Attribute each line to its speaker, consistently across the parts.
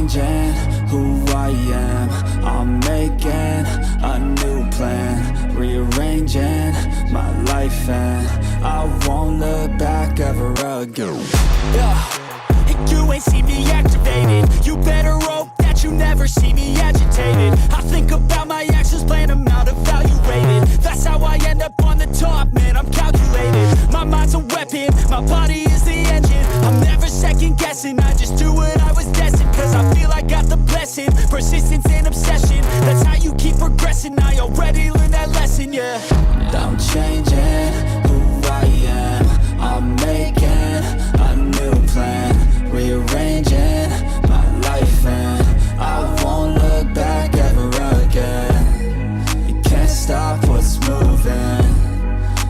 Speaker 1: changing who I am. I'm making a new plan, rearranging my life, and I won't look back ever again.
Speaker 2: And you ain't see me activated. You better hope that you never see me agitated. I think about my actions, plan them out, evaluated. That's how I end up on the top, man, I'm calculated. My mind's a weapon, my body is the engine. I'm never second guessing, I just do what I was destined. Cause I feel I got the blessing, persistence and obsession. That's how you keep progressing, I already learned that lesson, yeah.
Speaker 1: I'm changing who I am. I'm making a new plan, rearranging my life, and I won't look back ever again. You can't stop what's moving.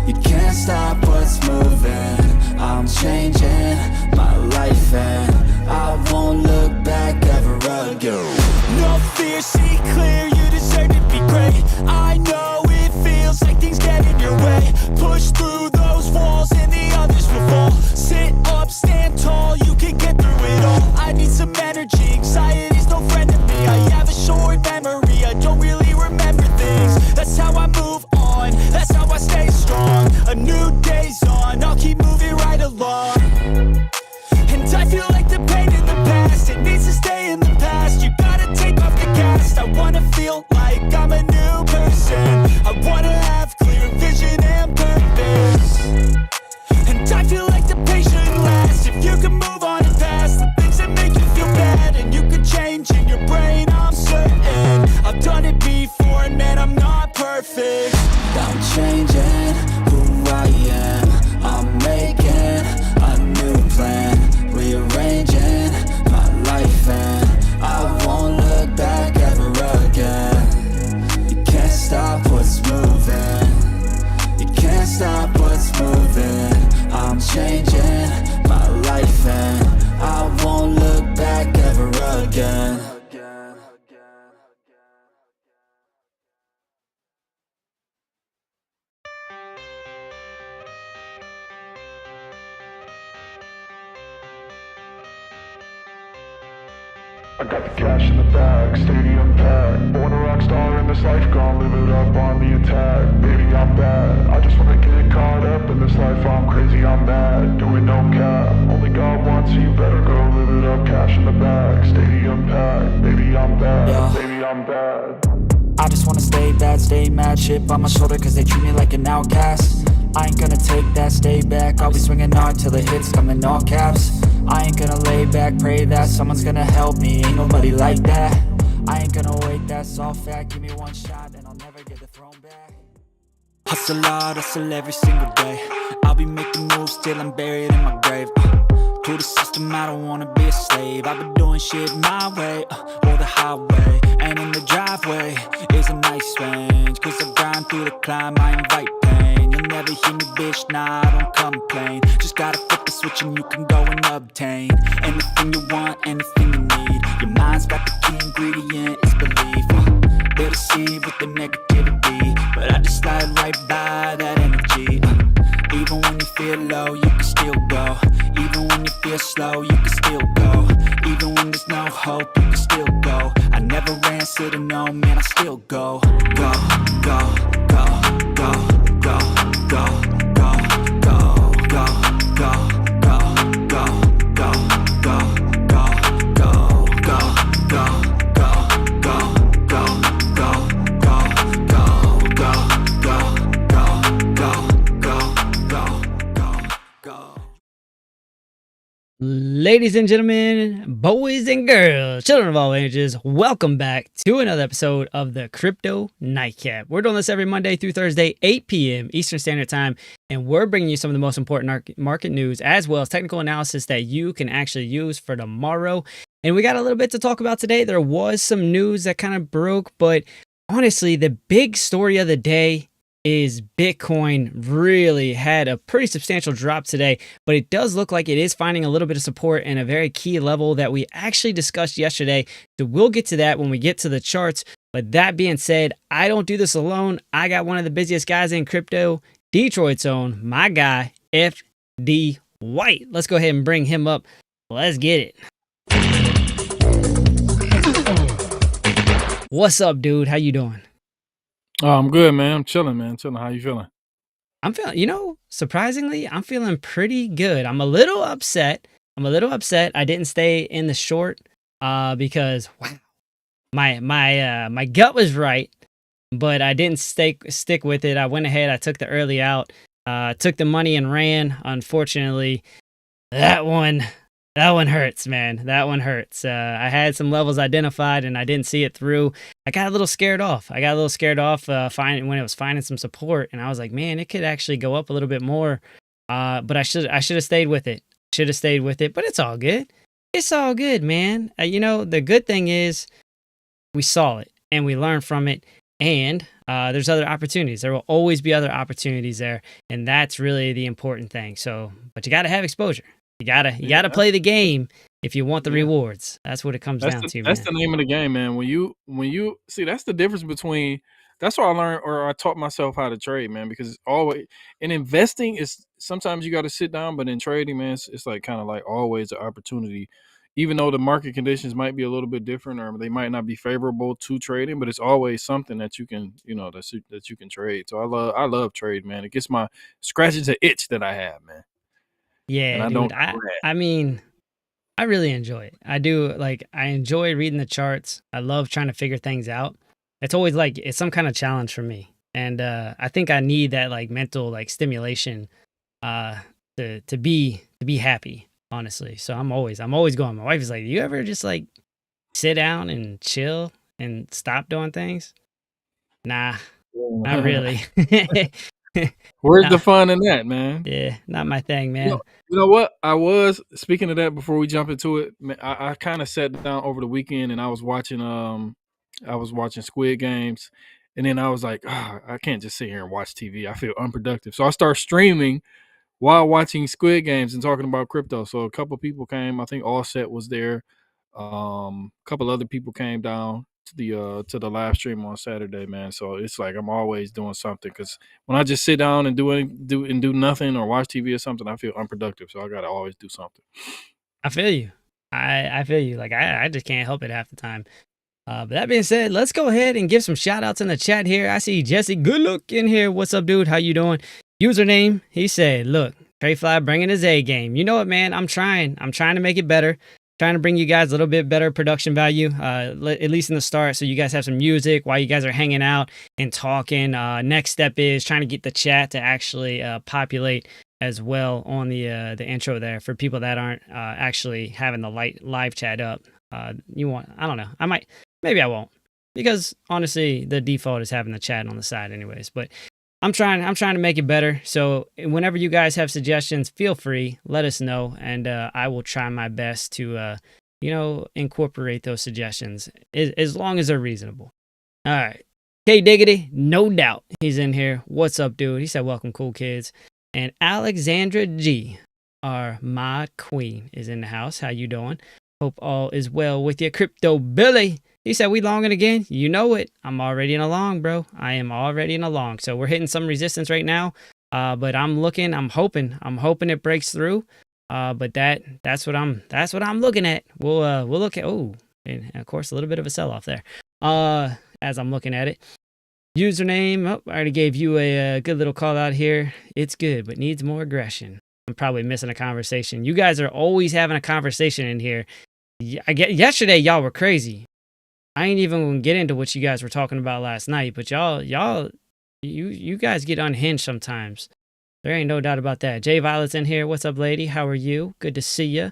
Speaker 1: You can't stop what's moving. I'm changing my life, and I won't look back ever again.
Speaker 2: No fear, see clear, you deserve to be great. I know it feels like things get in your way. Push through those walls and the others will fall. Sit up, stand tall, you can get through it all. I need some energy, anxiety's no friend to me. I have a short memory, I don't really remember things. That's how I move on, that's how I stay strong. A new day's on, I'll keep moving right along. And I feel like the pain in the past, it needs to stay in the past. You gotta take off the cast. I wanna feel like I'm a new person. I wanna have clear vision and purpose. And I feel like the pain shouldn't last. If you can move on and past the things that make you feel bad, and you can change in your brain, I'm certain. I've done it before, and man, I'm not perfect.
Speaker 1: I'm changing who I am. I'm making a new plan, rearranging my life, and I won't look back ever again. You can't stop what's moving. You can't stop what's moving. I'm changing my life, and I won't look back ever again.
Speaker 3: I got the cash in the bag, stadium packed. Born a rock star in this life, gonna live it up on the attack. Baby, I'm bad, I just wanna get caught up in this life. I'm crazy, I'm mad, doing no cap. Only God wants you, better go live it up. Cash in the bag, stadium packed. Baby, I'm bad,
Speaker 1: Yeah.
Speaker 3: baby, I'm bad.
Speaker 1: I just wanna stay bad, stay mad, chip on my shoulder cause they treat me like an outcast. I ain't gonna take that, stay back, I'll be swinging hard till the hits come in all caps. I ain't gonna lay back, pray that someone's gonna help me, ain't nobody like that. I ain't gonna wait, that's all fact, give me one shot and I'll never get the throne back. Hustle hard, hustle every single day, I'll be making moves till I'm buried in my grave. To the system, I don't wanna be a slave, I've been doing shit my way, or the highway. And in the driveway is a nice range, cause I grind through the climb, I invite pain. You'll never hear me, bitch, nah, I don't complain. Just gotta flip the switch and you can go and obtain anything you want, anything you need. Your mind's got the key ingredient, it's belief. They'll deceive with the negativity, but I just slide right by that energy. Even when you feel low, you can still go. Even when you feel slow, you can still go. Even when there's no hope, you can still go. I never answer to no, man, I still go. Go, go, go, go, go, go, go, go, go, go, go, go, go, go, go,
Speaker 4: Ladies and gentlemen, boys and girls, children of all ages, welcome back to another episode of the Crypto Nightcap. We're doing this every Monday through Thursday, 8 p.m. Eastern Standard Time, and we're bringing you some of the most important market news as well as technical analysis that you can actually use for tomorrow. And we got a little bit to talk about today. There was some news that kind of broke, but honestly, the big story of the day is Bitcoin really had a pretty substantial drop today, but it does look like it is finding a little bit of support in a very key level that we actually discussed yesterday. So we'll get to that when we get to the charts. But that being said, I don't do this alone. I got one of the busiest guys in crypto, Detroit's own, my guy, FD White. Let's go ahead and bring him up. Let's get it. What's up, dude? How you doing?
Speaker 5: Oh, I'm good, man. I'm chilling, man. Chilling. How you feeling?
Speaker 4: I'm feeling, surprisingly, I'm feeling pretty good. I'm a little upset. I didn't stay in the short because wow, my gut was right, but I didn't stick with it. I went ahead, I took the early out, took the money and ran. Unfortunately, that one that one hurts, man. That one hurts. I had some levels identified and I didn't see it through. I got a little scared off. When it was finding some support, and I was like, man, it could actually go up a little bit more. But I should have stayed with it. Should have stayed with it, but it's all good. It's all good, man. The good thing is we saw it and we learned from it, and there's other opportunities. There will always be other opportunities there, and that's really the important thing. So, but you got to have exposure. You gotta play the game if you want the
Speaker 5: Yeah.
Speaker 4: rewards. That's what it comes down to,
Speaker 5: That's
Speaker 4: man.
Speaker 5: the name of the game, man. When you see, that's the difference between. That's what I learned, or I taught myself how to trade, man. Because it's always in investing is sometimes you got to sit down, but in trading, man, it's like kind of like always an opportunity. Even though the market conditions might be a little bit different, or they might not be favorable to trading, but it's always something that you can, that you can trade. So I love trade, man. It gets my scratches an itch that I have, man, and
Speaker 4: Yeah,
Speaker 5: I
Speaker 4: dude.
Speaker 5: don't
Speaker 4: I
Speaker 5: regret.
Speaker 4: I mean, I really enjoy it. I do. Like, I enjoy reading the charts. I love trying to figure things out. It's always like it's some kind of challenge for me, and I think I need that like mental like stimulation uh to be happy. Honestly, so I'm always going. My wife is like, "Do you ever just like sit down and chill and stop doing things?" Nah, not really.
Speaker 5: Where's
Speaker 4: Nah,
Speaker 5: the fun in that, man?
Speaker 4: yeah, not my thing,
Speaker 5: You know,
Speaker 4: man.
Speaker 5: you know what? I was speaking of that before we jump into it. I kind of sat down over the weekend and I was watching Squid Games, and then I was like, I can't just sit here and watch TV. I feel unproductive, so I start streaming while watching Squid Games and talking about crypto. So a couple people came. I think Offset was there. A couple other people came down to the live stream on Saturday, man. So it's like I'm always doing something because when I just sit down and do nothing or watch TV or something, I feel unproductive. So I gotta always do something.
Speaker 4: I feel you. I feel you. Like I just can't help it half the time. But that being said, let's go ahead and give some shout outs in the chat here. I see Jesse Good Look in here. What's up, dude? How you doing? Username, he said, look, TradeFly bringing his A game. You know what, man? I'm trying. I'm trying to make it better. Trying to bring you guys a little bit better production value, at least in the start, so you guys have some music while you guys are hanging out and talking. Next step is trying to get the chat to actually populate as well on the intro there for people that aren't actually having the live chat up. I don't know. Maybe I won't, because honestly, the default is having the chat on the side anyways. But I'm trying to make it better. So whenever you guys have suggestions, feel free, let us know, and I will try my best to incorporate those suggestions as long as they're reasonable. All right. K Diggity, no doubt he's in here. What's up, dude? He said, welcome, cool kids. And Alexandra G, our mod queen, is in the house. How you doing? Hope all is well with you. Crypto Billy, he said, we longing again? You know it. I'm already in a long, bro. I am already in a long. So we're hitting some resistance right now. But I'm hoping it breaks through. But that's what I'm looking at. We'll look at, and of course a little bit of a sell-off there. As I'm looking at it. Username, I already gave you a good little call out here. It's good, but needs more aggression. I'm probably missing a conversation. You guys are always having a conversation in here. I get yesterday y'all were crazy. I ain't even gonna get into what you guys were talking about last night, but you guys get unhinged sometimes. There ain't no doubt about that. Jay Violet's in here. What's up, lady? How are you? Good to see you.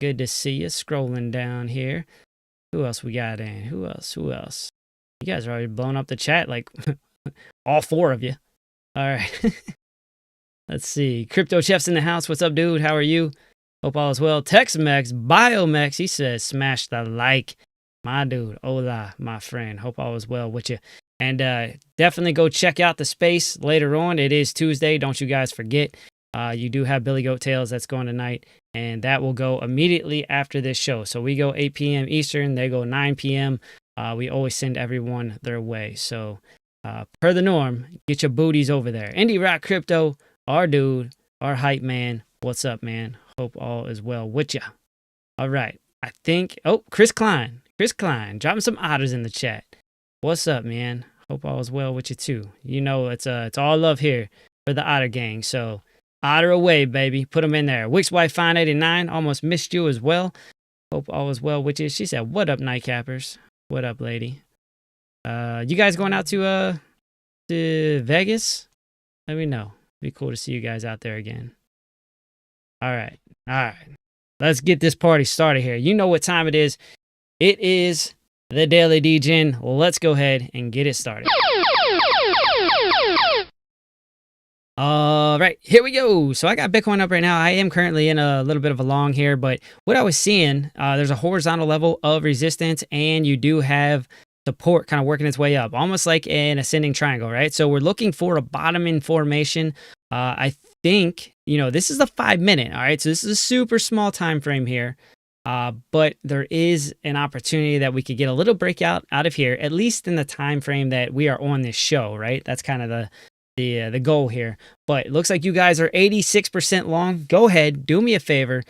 Speaker 4: Good to see you. Scrolling down here. Who else we got in? Who else? You guys are already blowing up the chat, like all four of you. All right. Let's see. Crypto Chef's in the house. What's up, dude? How are you? Hope all is well. Tex-Mex, Biomex, he says, smash the like. My dude, hola, my friend. Hope all is well with you. And definitely go check out the space later on. It is Tuesday. Don't you guys forget. You do have Billy Goat Tales that's going tonight. And that will go immediately after this show. So we go 8 p.m. Eastern. They go 9 p.m. We always send everyone their way. So per the norm, get your booties over there. Indie Rock Crypto, our dude, our hype man. What's up, man? Hope all is well with ya. All right. I think, Chris Klein, dropping some otters in the chat. What's up, man? Hope all is well with you too. You know, it's all love here for the Otter gang. So Otter away, baby. Put them in there. Wix Wife Fine 89 almost missed you as well. Hope all is well with you. She said, "What up, Nightcappers? What up, lady? You guys going out to Vegas? Let me know. Be cool to see you guys out there again. All right. Let's get this party started here. You know what time it is. It is the Daily DGen. Let's go ahead and get it started. All right, here we go. So I got Bitcoin up right now. I am currently in a little bit of a long here, but what I was seeing, there's a horizontal level of resistance, and you do have support kind of working its way up, almost like an ascending triangle, right? So we're looking for a bottoming formation. I think, this is the 5 minute, all right? So this is a super small time frame here, but there is an opportunity that we could get a little breakout out of here, at least in the time frame that we are on this show, right? That's kind of the goal here. But it looks like you guys are 86% long. Go ahead, do me a favor,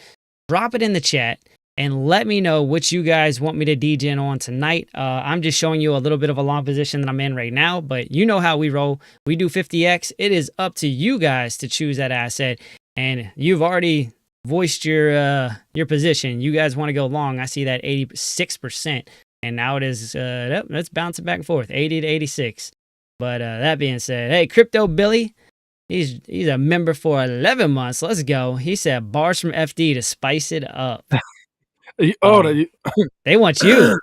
Speaker 4: drop it in the chat, and let me know what you guys want me to DGen on tonight. I'm just showing you a little bit of a long position that I'm in right now, but you know how we roll. We do 50x. It is up to you guys to choose that asset, and you've already voiced your position. You guys want to go long. I see that 86%, and now it is let's bounce it back and forth, 80 to 86. But that being said, hey, Crypto Billy, he's a member for 11 months. Let's go. He said bars from FD to spice it up. They want you.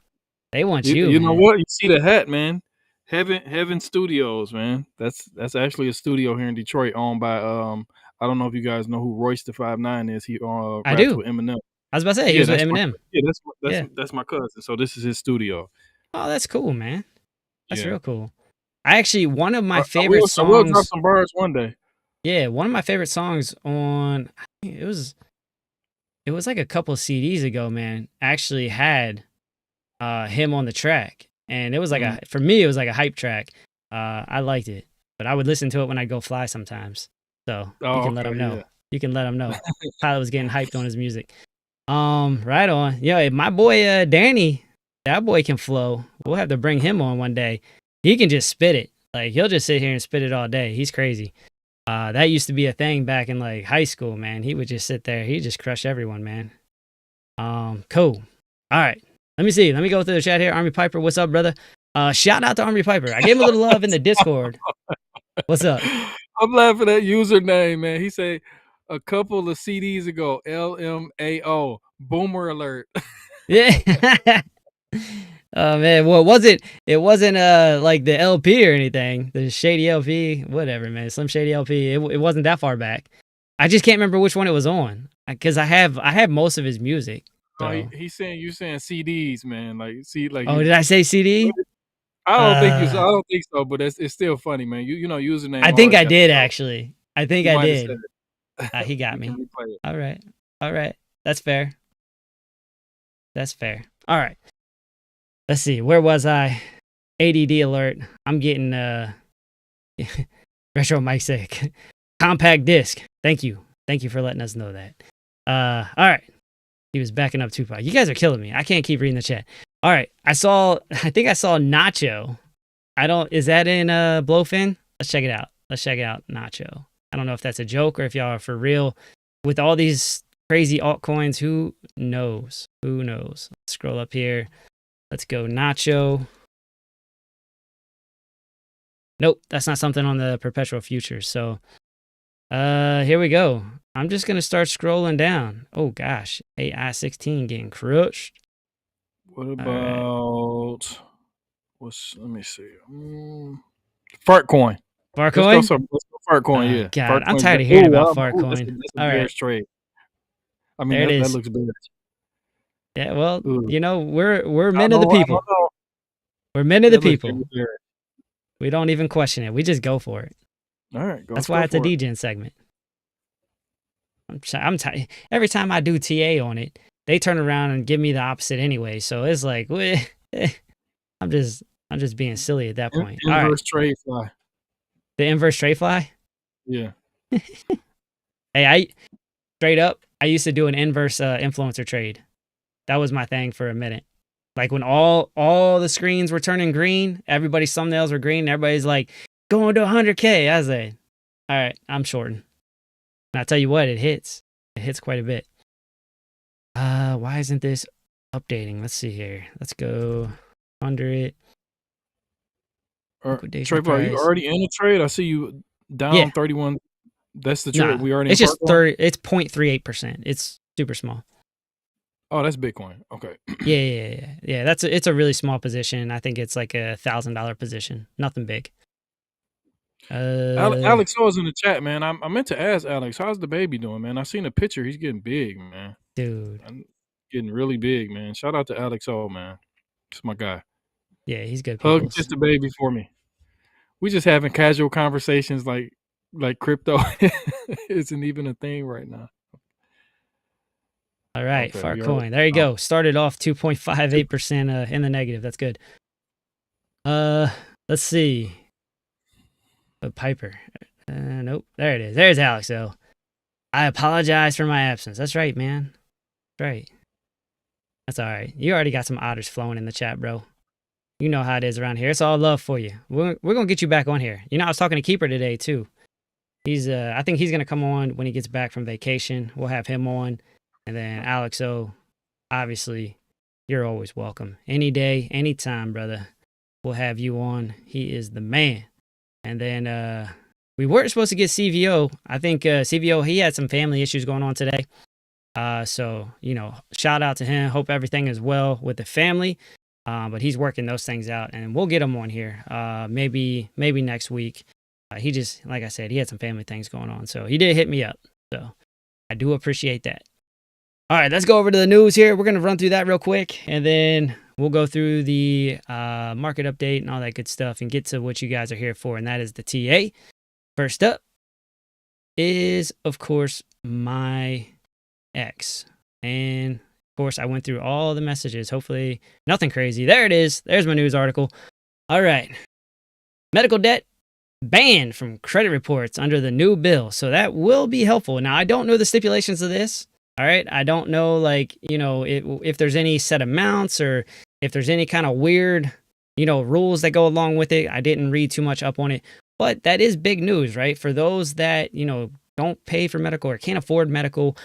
Speaker 4: They want you.
Speaker 5: You know what? You see the hat, man. Heaven Studios, man. That's actually a studio here in Detroit owned by I don't know if you guys know who Royce the 5'9" is. He
Speaker 4: I do.
Speaker 5: with Eminem.
Speaker 4: I was about to say he was with Eminem.
Speaker 5: That's my cousin. So this is his studio.
Speaker 4: Oh, that's cool, man. That's real cool. I actually, one of my favorite songs.
Speaker 5: I will drop some bars one day.
Speaker 4: Yeah, one of my favorite songs on, I think it was like a couple of CDs ago, man, actually had him on the track. And it was like for me, it was like a hype track. I liked it, but I would listen to it when I go fly sometimes. So you can let him know. Yeah. You can let him know. Tyler was getting hyped on his music. Right on. Yeah, my boy Danny, that boy can flow. We'll have to bring him on one day. He can just spit it. Like, he'll just sit here and spit it all day. He's crazy. That used to be a thing back in, like, high school, man. He would just sit there. He'd just crush everyone, man. Cool. All right. Let me see. Let me go through the chat here. Army Piper, what's up, brother? Shout out to Army Piper. I gave him a little love in the Discord. What's up?
Speaker 5: I'm laughing at username, man. He said a couple of CDs ago, LMAO, boomer alert.
Speaker 4: Yeah. Oh man, well it wasn't like the LP or anything, the Shady LP, whatever, man, Slim Shady LP. It wasn't that far back. I just can't remember which one it was on, because I have most of his music. So.
Speaker 5: Oh, he's saying you're saying CDs, man. Like
Speaker 4: oh, did I say CD?
Speaker 5: I don't think so, but it's still funny, man. You know username.
Speaker 4: I think I did actually. I think I did. He got me. All right, that's fair. All right. Let's see, where was I? ADD alert. I'm getting Retro Mike sick. Compact disc. Thank you for letting us know that. All right. He was backing up Tupac. You guys are killing me. I can't keep reading the chat. All right. I think I saw Nacho. Is that in Blowfin? Let's check it out. Nacho. I don't know if that's a joke or if y'all are for real. With all these crazy altcoins, who knows? Let's scroll up here. Let's go Nacho. Nope, that's not something on the perpetual futures. So here we go. I'm just gonna start scrolling down. Oh gosh, AI16 getting crushed.
Speaker 5: What about let me see. Fartcoin. Let's go Fartcoin, yeah.
Speaker 4: God, I'm tired of hearing about Fartcoin.
Speaker 5: That's a bearish trade. I mean, that looks bearish.
Speaker 4: Yeah, well, we're men of the people. We're men of the people. We don't even question it. We just go for it.
Speaker 5: All right,
Speaker 4: that's why it's a DGen segment. I'm tired. Every time I do TA on it, they turn around and give me the opposite anyway. So it's like, I'm just being silly at that point.
Speaker 5: Inverse TradeFly.
Speaker 4: The inverse TradeFly?
Speaker 5: Yeah.
Speaker 4: Hey, straight up, I used to do an inverse influencer trade. That was my thing for a minute. Like when all the screens were turning green, everybody's thumbnails were green, and everybody's like going to 100K. I was like, all right, I'm shorting. And I tell you what, it hits. It hits quite a bit. Why isn't this updating? Let's see here. Let's go under it. Liquidation
Speaker 5: TradeFly, are you
Speaker 4: price.
Speaker 5: already in the trade? I see you down
Speaker 4: Yeah.
Speaker 5: 31. That's the
Speaker 4: Nah,
Speaker 5: trade. We already
Speaker 4: it's
Speaker 5: in
Speaker 4: just
Speaker 5: purple?
Speaker 4: 30. It's 0.38%. It's super small.
Speaker 5: Oh, that's Bitcoin. Okay.
Speaker 4: Yeah. It's a really small position. I think it's like $1,000 position. Nothing big.
Speaker 5: Alex O is in the chat, man. I meant to ask Alex, how's the baby doing, man? I seen a picture. He's getting big, man.
Speaker 4: Dude.
Speaker 5: Getting really big, man. Shout out to Alex O, man. It's my guy.
Speaker 4: Yeah, he's good.
Speaker 5: Hug
Speaker 4: peoples.
Speaker 5: just the baby for me. We just having casual conversations like crypto isn't even a thing right now.
Speaker 4: All right,
Speaker 5: Okay,
Speaker 4: Farcoin. There you go. Started off 2.58% in the negative. That's good. Let's see. Piper. Nope. There it is. There's Alex. So I apologize for my absence. That's right, man. That's right. That's all right. You already got some otters flowing in the chat, bro. You know how it is around here. It's all love for you. We're gonna get you back on here. You know, I was talking to Keeper today too. He's I think he's gonna come on when he gets back from vacation. We'll have him on, and then Alex O. Obviously, you're always welcome. Any day, anytime, brother. We'll have you on. He is the man. And then we weren't supposed to get CVO. I think CVO, he had some family issues going on today. So, you know, shout out to him. Hope everything is well with the family. But he's working those things out, and we'll get him on here. Maybe next week. He just, like I said, he had some family things going on. So he did hit me up. So I do appreciate that. All right, let's go over to the news here. We're going to run through that real quick, and then we'll go through the market update and all that good stuff and get to what you guys are here for, and that is the TA. First up is, of course, my ex. And, of course, I went through all the messages. Hopefully, nothing crazy. There it is. There's my news article. All right. Medical debt banned from credit reports under the new bill. So that will be helpful. Now, I don't know the stipulations of this. All right. I don't know, like, you know, if there's any set amounts or if there's any kind of weird, you know, rules that go along with it. I didn't read too much up on it, but that is big news, right? For those that, you know, don't pay for medical or can't afford medical.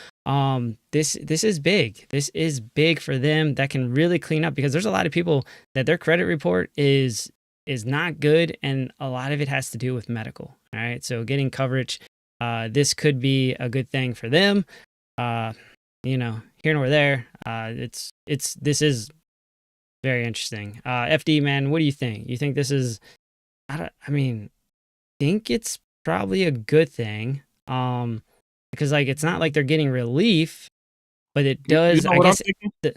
Speaker 4: This is big. This is big for them. That can really clean up, because there's a lot of people that their credit report is not good, and a lot of it has to do with medical. All right. So getting coverage, this could be a good thing for them. You know, here nor there. This is very interesting. FD, man, what do you think? You think this is, I think it's probably a good thing. Because like, it's not like they're getting relief, but it does,
Speaker 5: you know
Speaker 4: I
Speaker 5: what
Speaker 4: guess.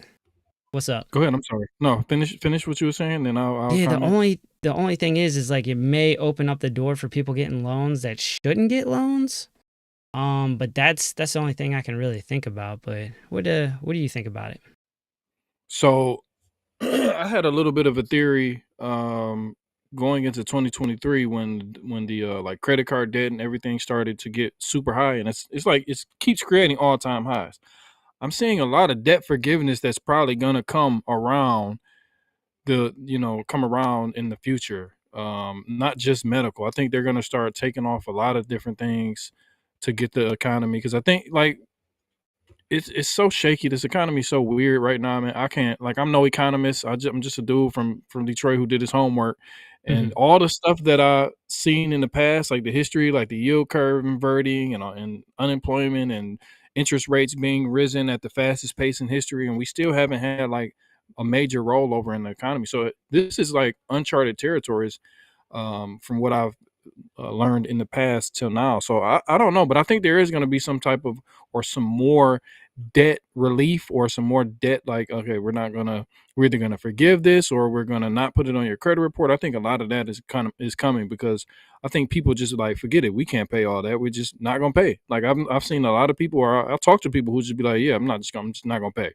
Speaker 4: What's up?
Speaker 5: Go ahead. I'm sorry. No, finish what you were saying, then I'll
Speaker 4: Yeah,
Speaker 5: comment.
Speaker 4: the only thing is like, it may open up the door for people getting loans that shouldn't get loans. But that's the only thing I can really think about. But what do you think about it?
Speaker 5: So I had a little bit of a theory going into 2023 when the like credit card debt and everything started to get super high, and it's like it keeps creating all-time highs. I'm seeing a lot of debt forgiveness that's probably gonna come around in the future. Not just medical. I think they're gonna start taking off a lot of different things to get the economy, because I think like it's so shaky. This economy is so weird right now, man. I can't, like, I'm no economist. I'm just a dude from Detroit who did his homework, and all the stuff that I seen in the past, like the history, like the yield curve inverting and unemployment and interest rates being risen at the fastest pace in history, and we still haven't had like a major rollover in the economy. So this is like uncharted territories from what I've learned in the past till now. So I don't know, but I think there is going to be some type of, or some more debt relief, or some more debt, like, okay, we're either going to forgive this, or we're going to not put it on your credit report. I think a lot of that is coming, because I think people just like, forget it, we can't pay all that, we're just not going to pay. Like I've seen a lot of people, or I'll talk to people who just be like, yeah, I'm just not going to pay.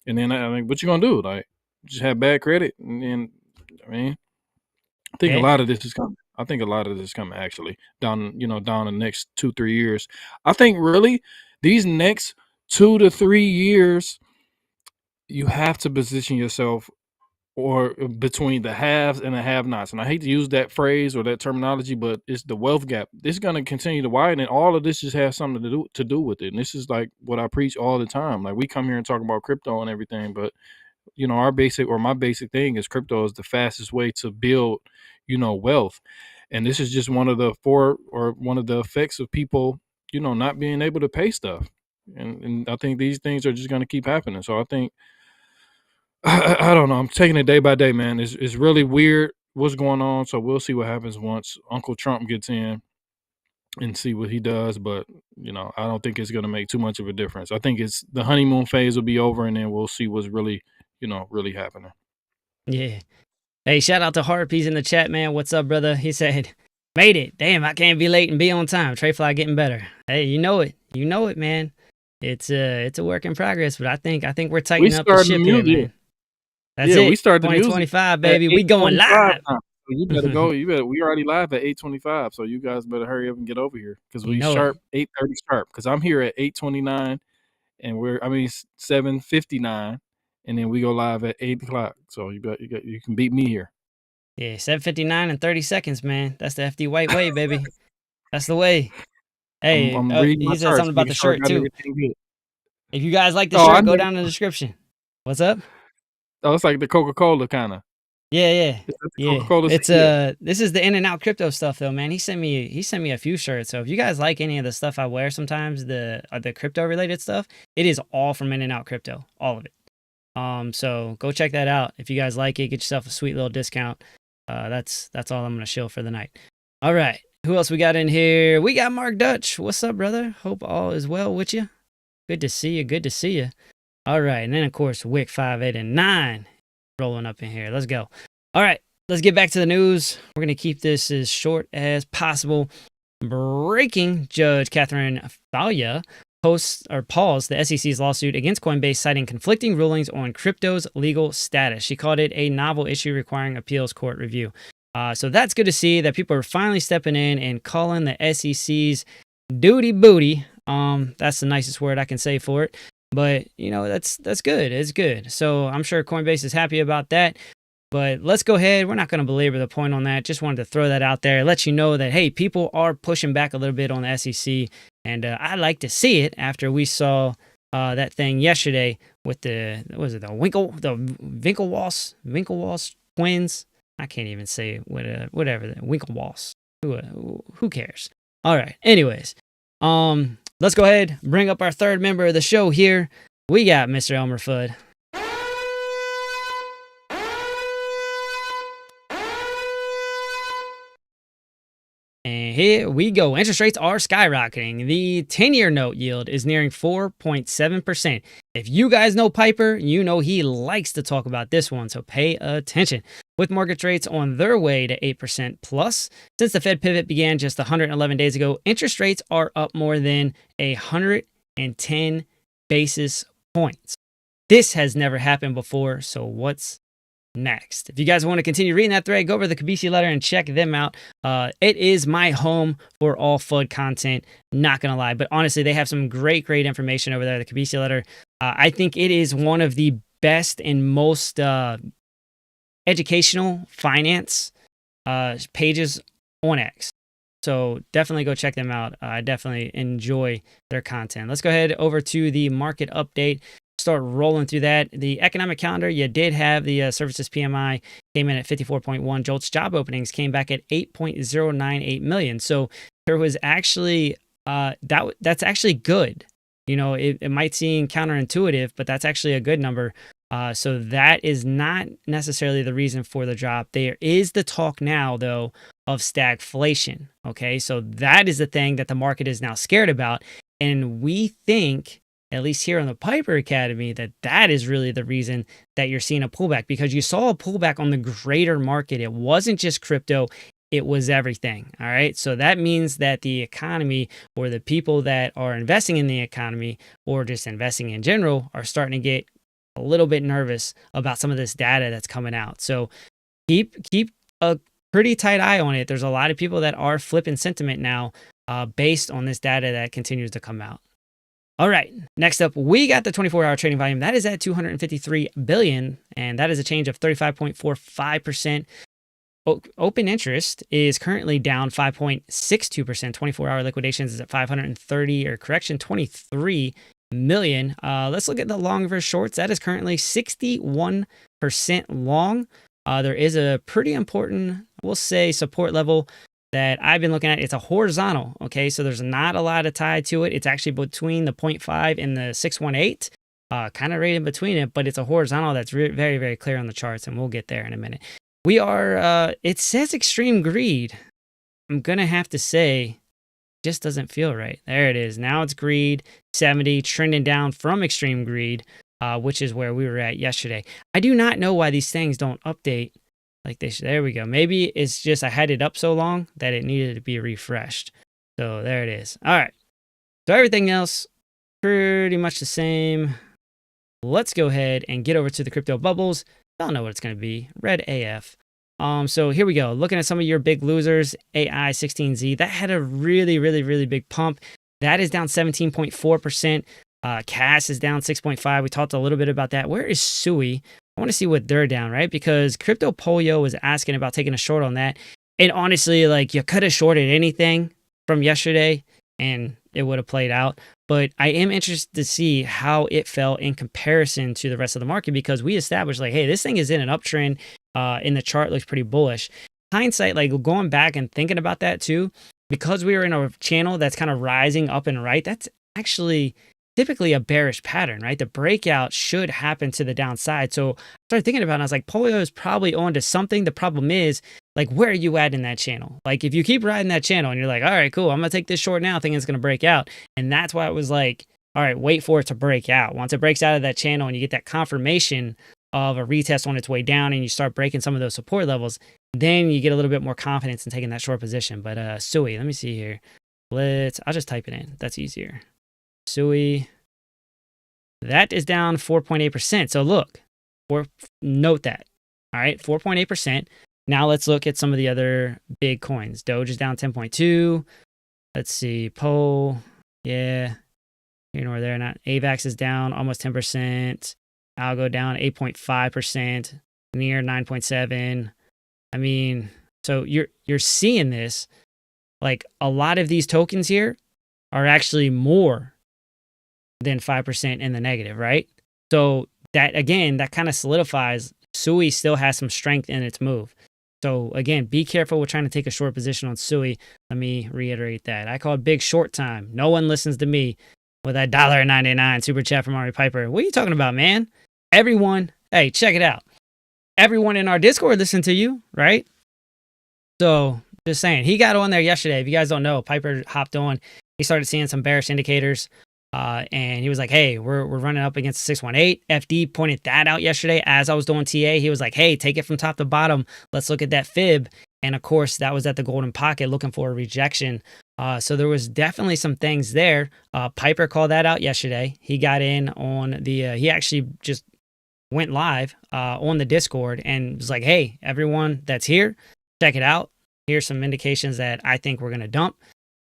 Speaker 5: And then I mean, what you going to do? Like, just have bad credit? And then, I mean, I think a lot of this is coming. I think a lot of this is coming actually down the next 2-3 years. I think really these next 2 to 3 years, you have to position yourself or between the haves and the have-nots. And I hate to use that phrase or that terminology, but it's the wealth gap. This is going to continue to widen, and all of this just has something to do with it. And this is like what I preach all the time. Like, we come here and talk about crypto and everything, but our basic, or my basic thing is, crypto is the fastest way to build, wealth. And this is just one of the effects of people, not being able to pay stuff. And I think these things are just going to keep happening. So I think, I don't know. I'm taking it day by day, man. It's really weird what's going on. So we'll see what happens once Uncle Trump gets in and see what he does. But, I don't think it's going to make too much of a difference. I think it's the honeymoon phase will be over, and then we'll see what's really, really happening.
Speaker 4: Yeah. Hey, shout out to Harpy's in the chat, man. What's up, brother? He said, made it. Damn, I can't be late and be on time. TradeFly getting better. Hey, you know it. You know it, man. It's a work in progress, but I think we're tightening up the ship here, man. That's it.
Speaker 5: We started
Speaker 4: 2025, baby. We going live.
Speaker 5: So you better go. We already live at 8:25. So you guys better hurry up and get over here, because we sharp 8:30 sharp. Because I'm here at 8:29, and 7:59, and then we go live at 8:00. So you can beat me here.
Speaker 4: Yeah, 7:59 and 30 seconds, man. That's the FD White way, baby. That's the way. Hey,
Speaker 5: I'm reading my
Speaker 4: he said
Speaker 5: charts,
Speaker 4: something about the
Speaker 5: making sure I
Speaker 4: shirt
Speaker 5: got
Speaker 4: too.
Speaker 5: everything good.
Speaker 4: If you guys like the
Speaker 5: Oh, I
Speaker 4: shirt, go
Speaker 5: know.
Speaker 4: down in the description. What's up?
Speaker 5: Oh, it's like the Coca-Cola kind of.
Speaker 4: Yeah.
Speaker 5: Coca-Cola.
Speaker 4: It's this is the in and out crypto stuff though, man. He sent me a few shirts. So if you guys like any of the stuff I wear sometimes, the crypto related stuff, it is all from In and Out Crypto, all of it. So go check that out. If you guys like it, get yourself a sweet little discount. That's all I'm gonna shill for the night. All right. Who else we got in here? We got Mark Dutch. What's up, brother? Hope all is well with you. Good to see you. Good to see you. All right. And then, of course, Wick 5, 8, and 9 rolling up in here. Let's go. All right. Let's get back to the news. We're going to keep this as short as possible. Breaking: Judge Catherine Thalia paused the SEC's lawsuit against Coinbase, citing conflicting rulings on crypto's legal status. She called it a novel issue requiring appeals court review. So that's good to see that people are finally stepping in and calling the SEC's duty booty. That's the nicest word I can say for it. But, that's good. It's good. So I'm sure Coinbase is happy about that. But let's go ahead. We're not going to belabor the point on that. Just wanted to throw that out there. Let you know that, hey, people are pushing back a little bit on the SEC. And I like to see it after we saw that thing yesterday with the Winklevoss twins. I can't even say whatever the Winklevoss. Who cares? All right. Anyways, let's go ahead, bring up our third member of the show here. We got Mr. Elmer Fudd. And here we go. Interest rates are skyrocketing. The 10-year note yield is nearing 4.7%. If you guys know Piper, you know he likes to talk about this one, so pay attention. With mortgage rates on their way to 8% plus, since the Fed pivot began just 111 days ago, interest rates are up more than 110 basis points. This has never happened before, so what's next? If you guys want to continue reading that thread, go over to the Kabisi letter and check them out. It is my home for all FUD content, not gonna lie, but honestly, they have some great information over there. The Kabisi letter, I think it is one of the best and most educational finance pages on X. So definitely go check them out. I definitely enjoy their content. Let's go ahead over to the market update. Start rolling through that. The economic calendar, you did have the services PMI came in at 54.1. JOLTS job openings came back at 8.098 million. So there was actually that's actually good. It might seem counterintuitive, but that's actually a good number. So that is not necessarily the reason for the drop. There is the talk now, though, of stagflation. Okay, so that is the thing that the market is now scared about, and we think, at least here on the Piper Academy, that is really the reason that you're seeing a pullback, because you saw a pullback on the greater market. It wasn't just crypto, it was everything. All right. So that means that the economy, or the people that are investing in the economy, or just investing in general, are starting to get a little bit nervous about some of this data that's coming out. So keep a pretty tight eye on it. There's a lot of people that are flipping sentiment now based on this data that continues to come out. All right, next up, we got the 24-hour trading volume. That is at 253 billion, and that is a change of 35.45%. Open interest is currently down 5.62%. 24-hour liquidations is at 23 million. Let's look at the long versus shorts. That is currently 61% long. There is a pretty important, we'll say, support level that I've been looking at. It's a horizontal, okay? So there's not a lot of tie to it. It's actually between the 0.5 and the 618, kind of right in between it, but it's a horizontal that's very, very clear on the charts, and we'll get there in a minute. We are, it says extreme greed. I'm going to have to say, just doesn't feel right. There it is. Now it's greed, 70, trending down from extreme greed, which is where we were at yesterday. I do not know why these things don't update like they should. There we go. Maybe it's just I had it up so long that it needed to be refreshed. So there it is. All right. So everything else, pretty much the same. Let's go ahead and get over to the crypto bubbles. Y'all know what it's going to be. Red AF. So here we go. Looking at some of your big losers, AI16Z, that had a really big pump. That is down 17.4%. CAS is down 6.5. We talked a little bit about that. Where is Sui? I want to see what they're down, right? Because Crypto Polio was asking about taking a short on that. And honestly, like, you could have shorted anything from yesterday and it would have played out. But I am interested to see how it fell in comparison to the rest of the market, because we established, like, hey, this thing is in an uptrend, and the chart looks pretty bullish. Hindsight, like, going back and thinking about that too, because we were in a channel that's kind of rising up and right, that's actually typically a bearish pattern, right? The breakout should happen to the downside. So I started thinking about it, and I was like, Polio is probably on to something. The problem is, like, where are you at in that channel? Like, if you keep riding that channel and you're like, all right, cool, I'm going to take this short now thinking it's going to break out. And that's why it was like, all right, wait for it to break out. Once it breaks out of that channel and you get that confirmation of a retest on its way down and you start breaking some of those support levels, then you get a little bit more confidence in taking that short position. But Sui, let me see here. I'll just type it in. That's easier. Sui, that is down 4.8%. So look, note that. All right, 4.8%. Now let's look at some of the other big coins. Doge is down 10.2. Let's see, POL, yeah, here nor there. Not AVAX is down almost 10%. Algo down 8.5%. Near 9.7. I mean, so you're seeing this. Like, a lot of these tokens here are actually more than 5% in the negative, right? So that, again, that kind of solidifies Sui still has some strength in its move. So again, be careful with trying to take a short position on Sui. Let me reiterate that. I called big short time. No one listens to me with that $1.99 super chat from Ari Piper. What are you talking about, man? Everyone, hey, check it out. Everyone in our Discord listened to you, right? So just saying, he got on there yesterday. If you guys don't know, Piper hopped on. He started seeing some bearish indicators. And he was like, hey, we're running up against 618. FD pointed that out yesterday as I was doing TA. He was like, hey, take it from top to bottom. Let's look at that fib. And of course, that was at the golden pocket looking for a rejection. So there was definitely some things there. Piper called that out yesterday. He got in on the, he actually just went live on the Discord and was like, hey, everyone that's here, check it out. Here's some indications that I think we're going to dump.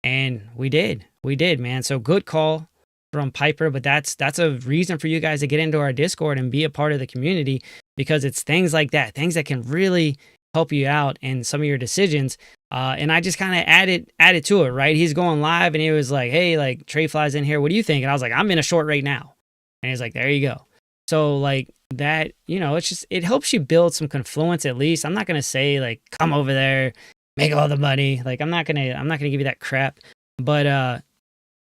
Speaker 4: And we did, man. So good call from Piper, but that's a reason for you guys to get into our Discord and be a part of the community, because it's things like that, things that can really help you out in some of your decisions. And I just kind of added to it, right? He's going live and he was like, hey, like, TradeFly's in here. What do you think? And I was like, I'm in a short right now. And he's like, there you go. So like that, you know, it's just, it helps you build some confluence at least. I'm not going to say like, come over there, make all the money. Like, I'm not going to give you that crap, but,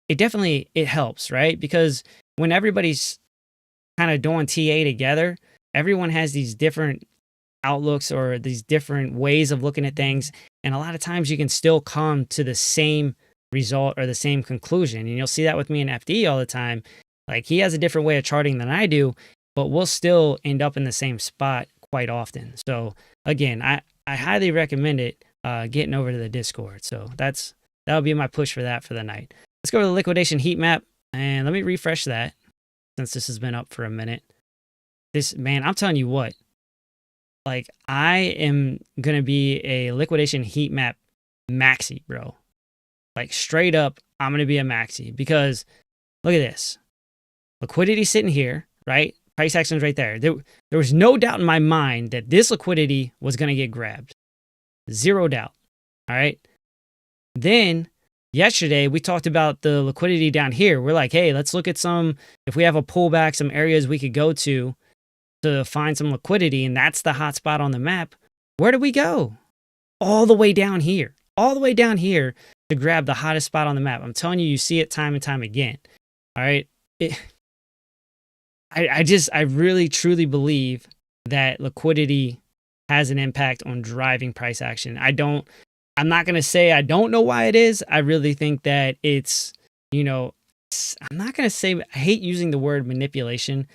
Speaker 4: it helps, right? Because when everybody's kind of doing TA together, everyone has these different outlooks or these different ways of looking at things. And a lot of times you can still come to the same result or the same conclusion. And you'll see that with me and FD all the time. Like, he has a different way of charting than I do, but we'll still end up in the same spot quite often. So again, I highly recommend it, getting over to the Discord. So that'll be my push for that for the night. Let's go to the liquidation heat map, and let me refresh that since this has been up for a minute. This, man, I'm telling you what, like, I am going to be a liquidation heat map maxi, bro. Like, straight up, I'm going to be a maxi, because look at this. Liquidity sitting here, right? Price action is right there. There was no doubt in my mind that this liquidity was going to get grabbed. Zero doubt. All right. Then yesterday we talked about the liquidity down here. We're like, hey, let's look at if we have a pullback, some areas we could go to find some liquidity. And that's the hot spot on the map. Where do we go? All the way down here. All the way down here to grab the hottest spot on the map. I'm telling you, you see it time and time again. All right. I really truly believe that liquidity has an impact on driving price action. I'm not going to say I don't know why it is. I really think that it's, I'm not going to say, I hate using the word manipulation,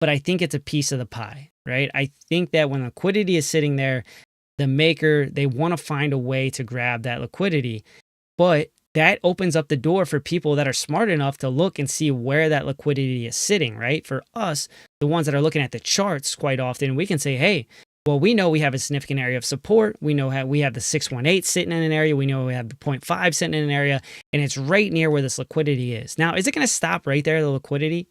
Speaker 4: but I think it's a piece of the pie, right? I think that when liquidity is sitting there, the maker, they want to find a way to grab that liquidity, but that opens up the door for people that are smart enough to look and see where that liquidity is sitting, right? For us, the ones that are looking at the charts quite often, we can say, hey, well, we know we have a significant area of support. We know how we have the 618 sitting in an area. We know we have the 0.5 sitting in an area, and it's right near where this liquidity is. Now, is it going to stop right there, the liquidity?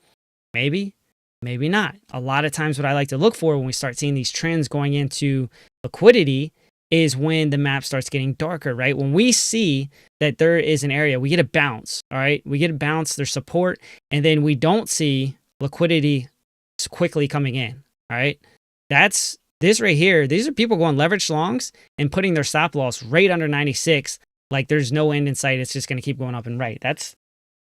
Speaker 4: Maybe, maybe not. A lot of times what I like to look for when we start seeing these trends going into liquidity is when the map starts getting darker, right? When we see that there is an area, we get a bounce, all right? We get a bounce, there's support, and then we don't see liquidity quickly coming in, all right? That's this right here. These are people going leverage longs and putting their stop loss right under 96. Like there's no end in sight. It's just going to keep going up and right. That's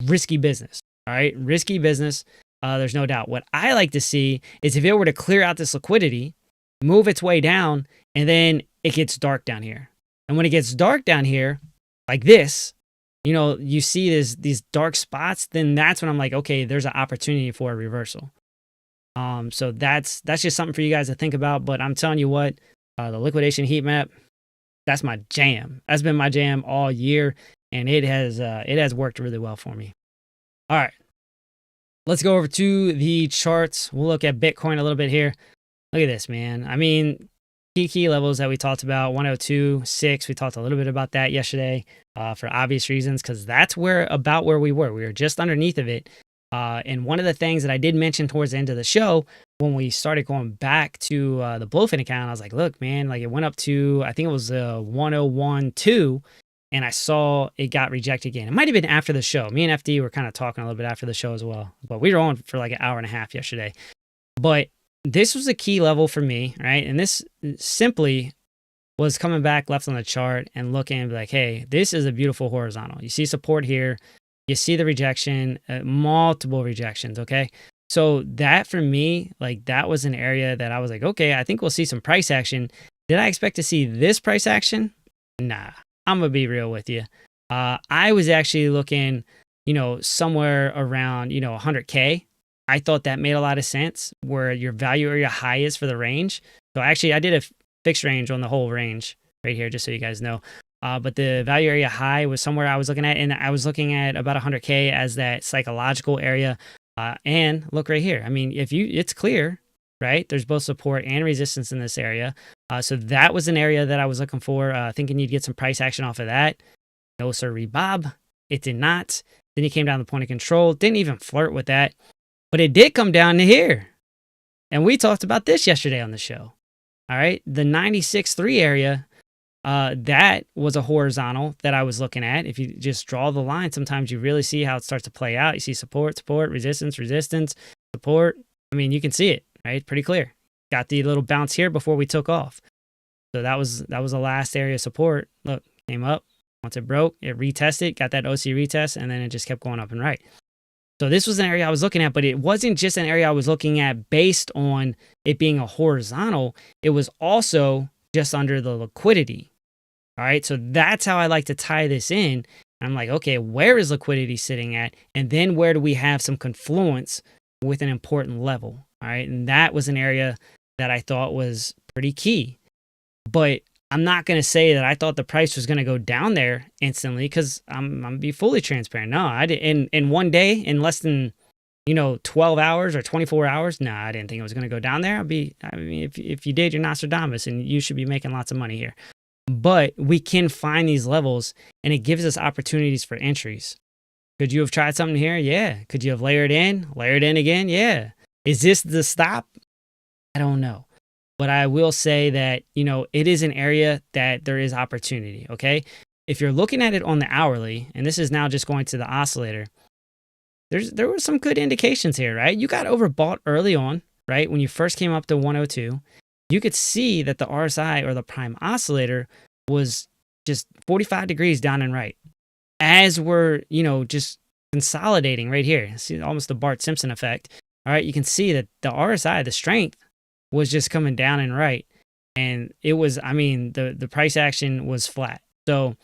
Speaker 4: risky business, all right? Risky business. There's no doubt. What I like to see is if it were to clear out this liquidity, move its way down, and then it gets dark down here. And when it gets dark down here, like this, you see these dark spots, then that's when I'm like, okay, there's an opportunity for a reversal. So that's just something for you guys to think about. But I'm telling you what, the liquidation heat map, that's my jam. That's been my jam all year, and it has worked really well for me. All right, let's go over to the charts. We'll look at Bitcoin a little bit here. Look at this, man. I mean, key levels that we talked about, 102.6. We talked a little bit about that yesterday for obvious reasons, because that's about where we were. We were just underneath of it. And one of the things that I did mention towards the end of the show, when we started going back to the Blowfin account, I was like, look, man, like it went up to, I think it was 101.2, and I saw it got rejected again. It might have been after the show. Me and FD were kind of talking a little bit after the show as well, but we were on for like an hour and a half yesterday. But this was a key level for me, right? And this simply was coming back left on the chart and looking and be like, hey, this is a beautiful horizontal. You see support here. You see the rejection, multiple rejections, okay? So that for me, like that was an area that I was like, okay, I think we'll see some price action. Did I expect to see this price action? Nah, I'm going to be real with you. I was actually looking, somewhere around, 100K. I thought that made a lot of sense where your value area high is for the range. So actually I did a fixed range on the whole range right here, just so you guys know. But the value area high was somewhere I was looking at, and I was looking at about 100K as that psychological area. And look right here. I mean, it's clear, right? There's both support and resistance in this area. So that was an area that I was looking for, thinking you'd get some price action off of that. No, sir, Bob. It did not. Then he came down the point of control. Didn't even flirt with that. But it did come down to here. And we talked about this yesterday on the show. All right. The 96.3 area, that was a horizontal that I was looking at. If you just draw the line, sometimes you really see how it starts to play out. You see support, resistance, support. I mean, you can see it, right? Pretty clear. Got the little bounce here before we took off. So that was the last area of support. Look, came up. Once it broke, it retested, got that OC retest, and then it just kept going up and right. So this was an area I was looking at, but it wasn't just an area I was looking at based on it being a horizontal. It was also just under the liquidity. All right, so that's how I like to tie this in. I'm like, okay, where is liquidity sitting at? And then where do we have some confluence with an important level? All right, and that was an area that I thought was pretty key. But I'm not going to say that I thought the price was going to go down there instantly, because I'm going to be fully transparent. No, I didn't. In one day, in less than 12 hours or 24 hours, no, I didn't think it was going to go down there. If you did, you're Nostradamus, and you should be making lots of money here. But we can find these levels, and it gives us opportunities for entries. Could you have tried something here? Yeah. Could you have layered in again? Yeah. Is this the stop? I don't know. But I will say that, it is an area that there is opportunity, okay? If you're looking at it on the hourly, and this is now just going to the oscillator, there were some good indications here, right? You got overbought early on, right? When you first came up to 102, you could see that the RSI or the prime oscillator was just 45 degrees down and right. As we're, just consolidating right here, see almost the Bart Simpson effect. All right, you can see that the RSI, the strength, was just coming down and right. And it was, the price action was flat. So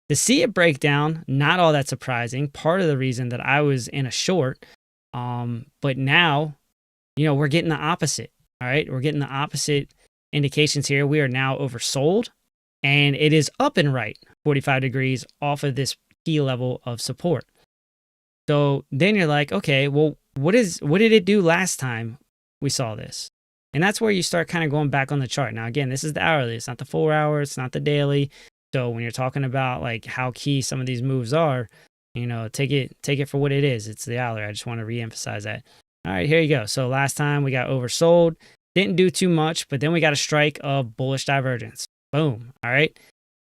Speaker 4: to see it break down, not all that surprising. Part of the reason that I was in a short, but now, we're getting the opposite. All right, we're getting the opposite indications here. We are now oversold, and it is up and right 45 degrees off of this key level of support. So then you're like, okay, well, what did it do last time we saw this? And that's where you start kind of going back on the chart. Now, again, this is the hourly. It's not the 4 hour. It's not the daily. So when you're talking about like how key some of these moves are, take it for what it is. It's the hourly. I just want to reemphasize that. All right, here you go. So last time we got oversold. Didn't do too much, but then we got a strike of bullish divergence. Boom. All right.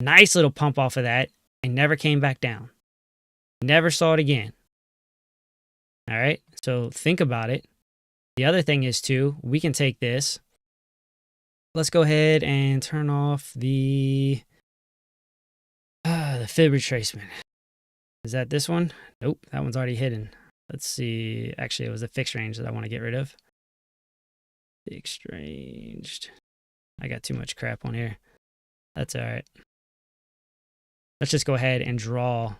Speaker 4: Nice little pump off of that and never came back down. Never saw it again. All right. So think about it. The other thing is too, we can take this. Let's go ahead and turn off the fib retracement. Is that this one? Nope, that one's already hidden. Let's see. Actually, it was the fixed range that I want to get rid of. Fixed ranged. I got too much crap on here. That's all right. Let's just go ahead and draw.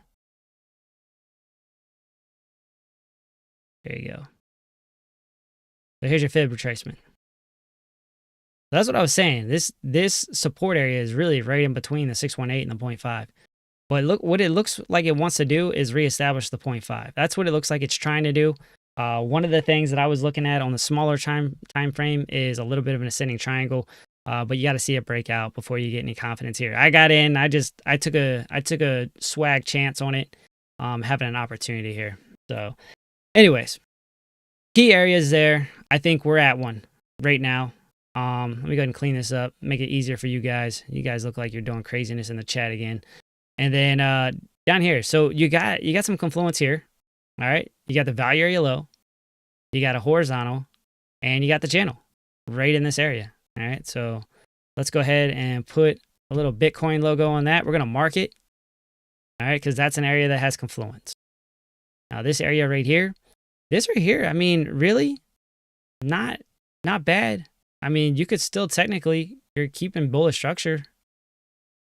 Speaker 4: There you go. So here's your fib retracement. That's what I was saying. This support area is really right in between the 618 and the 0.5. But look, what it looks like it wants to do is reestablish the 0.5. That's what it looks like it's trying to do. One of the things that I was looking at on the smaller time frame is a little bit of an ascending triangle. But you got to see it break out before you get any confidence here. I got in. I took a swag chance on it, having an opportunity here. So, anyways, key areas there. I think we're at one right now. Let me go ahead and clean this up, make it easier for you guys. You guys look like you're doing craziness in the chat again. And then down here, so you got some confluence here. All right, you got the value area low, you got a horizontal, and you got the channel right in this area. All right, so let's go ahead and put a little Bitcoin logo on that. We're gonna mark it. All right, because that's an area that has confluence. Now this area right here, really not bad. You could still technically, you're keeping bullish structure.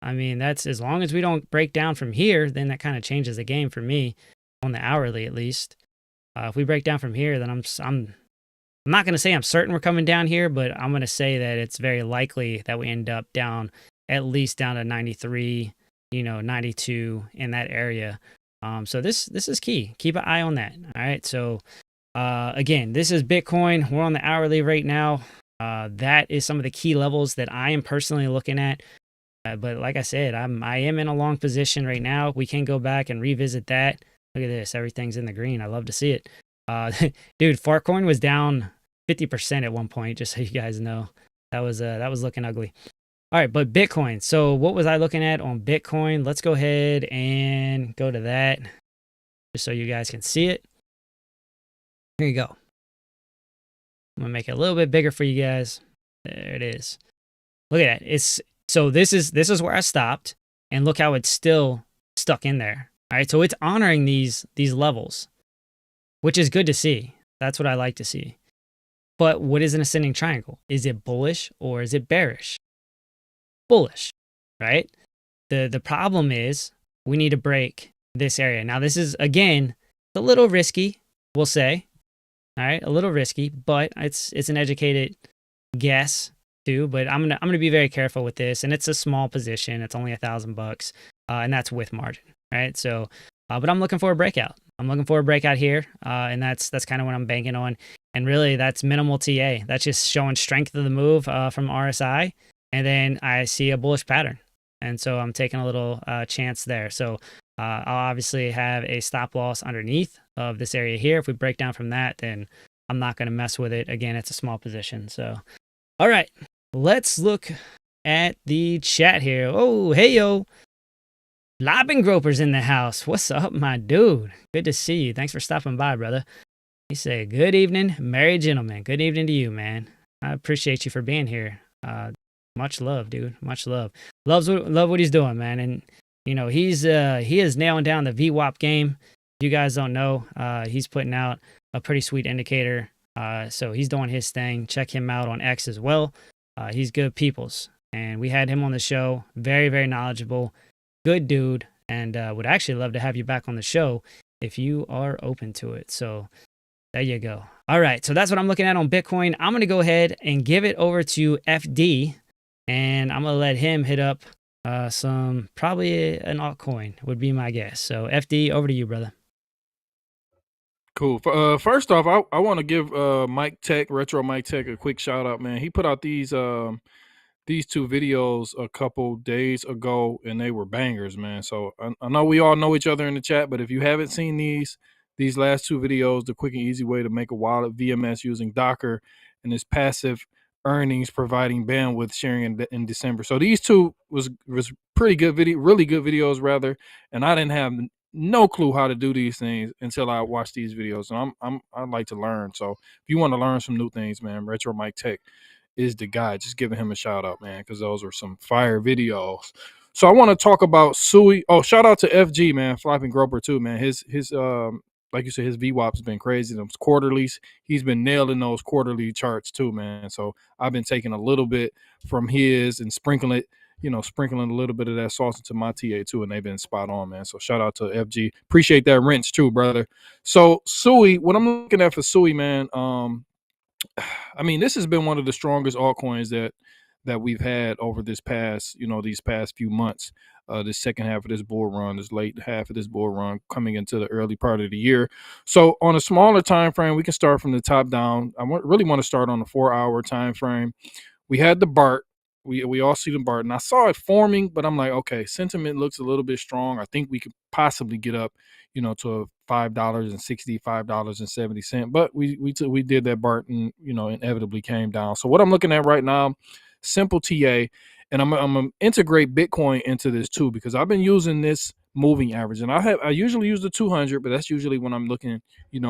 Speaker 4: That's as long as we don't break down from here, then that kind of changes the game for me on the hourly at least. If we break down from here, then I'm not going to say I'm certain we're coming down here, but I'm going to say that it's very likely that we end up down, at least down to 93, 92 in that area. So this is key. Keep an eye on that. All right. So again, this is Bitcoin. We're on the hourly right now. That is some of the key levels that I am personally looking at. But like I said, I am in a long position right now. We can go back and revisit that. Look at this. Everything's in the green. I love to see it. Dude, Fartcoin was down 50% at one point, just so you guys know. That was looking ugly. All right, but Bitcoin. So what was I looking at on Bitcoin? Let's go ahead and go to that just so you guys can see it. Here you go. I'm going to make it a little bit bigger for you guys. There it is. Look at that. So this is where I stopped, and look how it's still stuck in there. All right, so it's honoring these levels, which is good to see. That's what I like to see. But what is an ascending triangle? Is it bullish or is it bearish? Bullish, right? The problem is we need to break this area. Now this is, again, a little risky, we'll say. All right, a little risky, but it's an educated guess too. But I'm gonna be very careful with this, and it's a small position. It's only $1,000, and that's with margin, right? So, but I'm looking for a breakout. I'm looking for a breakout here, and that's kind of what I'm banking on. And really, that's minimal TA. That's just showing strength of the move from RSI, and then I see a bullish pattern, and so I'm taking a little chance there. So I'll obviously have a stop loss underneath of this area here. If we break down from that, then I'm not going to mess with it. Again, it's a small position. So, all right, let's look at the chat here. Oh, hey, yo. Groper's in the house. What's up, my dude? Good to see you. Thanks for stopping by, brother. He said, good evening, merry gentlemen. Good evening to you, man. I appreciate you for being here. Much love, dude. Much love. Love what he's doing, man. And you know, he is nailing down the VWAP game. If you guys don't know, he's putting out a pretty sweet indicator. So he's doing his thing. Check him out on X as well. He's good peoples. And we had him on the show. Very, very knowledgeable. Good dude. And would actually love to have you back on the show if you are open to it. So there you go. All right. So that's what I'm looking at on Bitcoin. I'm going to go ahead and give it over to FD. And I'm going to let him hit up some, probably an altcoin would be my guess. So FD, over to you, brother.
Speaker 5: Cool. First off, I want to give Mike Tech, Retro Mike Tech, a quick shout out, man. He put out these two videos a couple days ago, and they were bangers, man. So I know we all know each other in the chat, but if you haven't seen these last two videos, the quick and easy way to make a wallet VMS using Docker and this passive earnings providing bandwidth sharing in December. So these two was pretty good really good videos rather, and I didn't have no clue how to do these things until I watched these videos. And I'd like to learn. So if you want to learn some new things, man, Retro Mike Tech is the guy. Just giving him a shout out, man, because those were some fire videos. So I want to talk about Sui. Oh, shout out to FG, man, Flopping Groper too, man. His like you said, his VWAP's been crazy. Those quarterlies, he's been nailing those quarterly charts too, man. So I've been taking a little bit from his and sprinkling a little bit of that sauce into my TA too, and they've been spot on, man. So shout out to FG. Appreciate that wrench too, brother. So Sui, what I'm looking at for Sui, man, I mean, this has been one of the strongest altcoins that we've had over these past few months. This second half of this bull run, this late half of this bull run, coming into the early part of the year. So on a smaller time frame, we can start from the top down. I really want to start on the 4-hour time frame. We had the BART. We all see the BART, and I saw it forming, but I'm like, okay, sentiment looks a little bit strong. I think we could possibly get up, to $5.60, $5.70. But we did that BART, and inevitably came down. So what I'm looking at right now, simple TA, and I'm gonna integrate Bitcoin into this too, because I've been using this moving average, and I usually use the 200, but that's usually when I'm looking,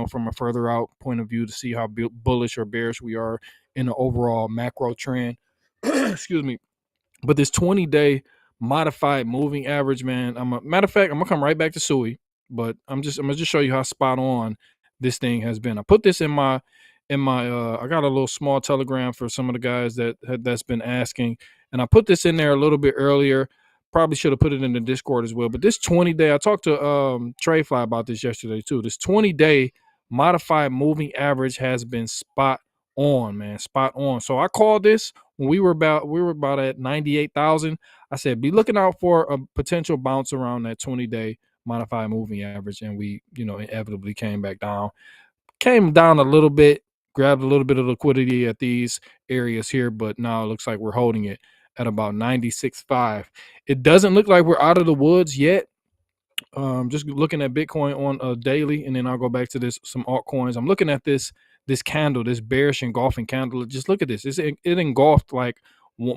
Speaker 5: from a further out point of view to see how bullish or bearish we are in the overall macro trend. Excuse me. But this 20-day modified moving average, man. Matter of fact, I'm gonna come right back to Sui, but I'm gonna just show you how spot on this thing has been. I put this in my I got a little small telegram for some of the guys that's been asking, and I put this in there a little bit earlier. Probably should have put it in the Discord as well. But this 20-day, I talked to TradeFly about this yesterday too. This 20-day modified moving average has been spot on, man, spot on. So I called this when we were about at 98,000. I said, be looking out for a potential bounce around that 20-day modified moving average, and we, inevitably came down a little bit, grabbed a little bit of liquidity at these areas here, but now it looks like we're holding it at about 96.5. It doesn't look like we're out of the woods yet. Just looking at Bitcoin on a daily, and then I'll go back to some altcoins. I'm looking at this candle, this bearish engulfing candle. Just look at this. It engulfed like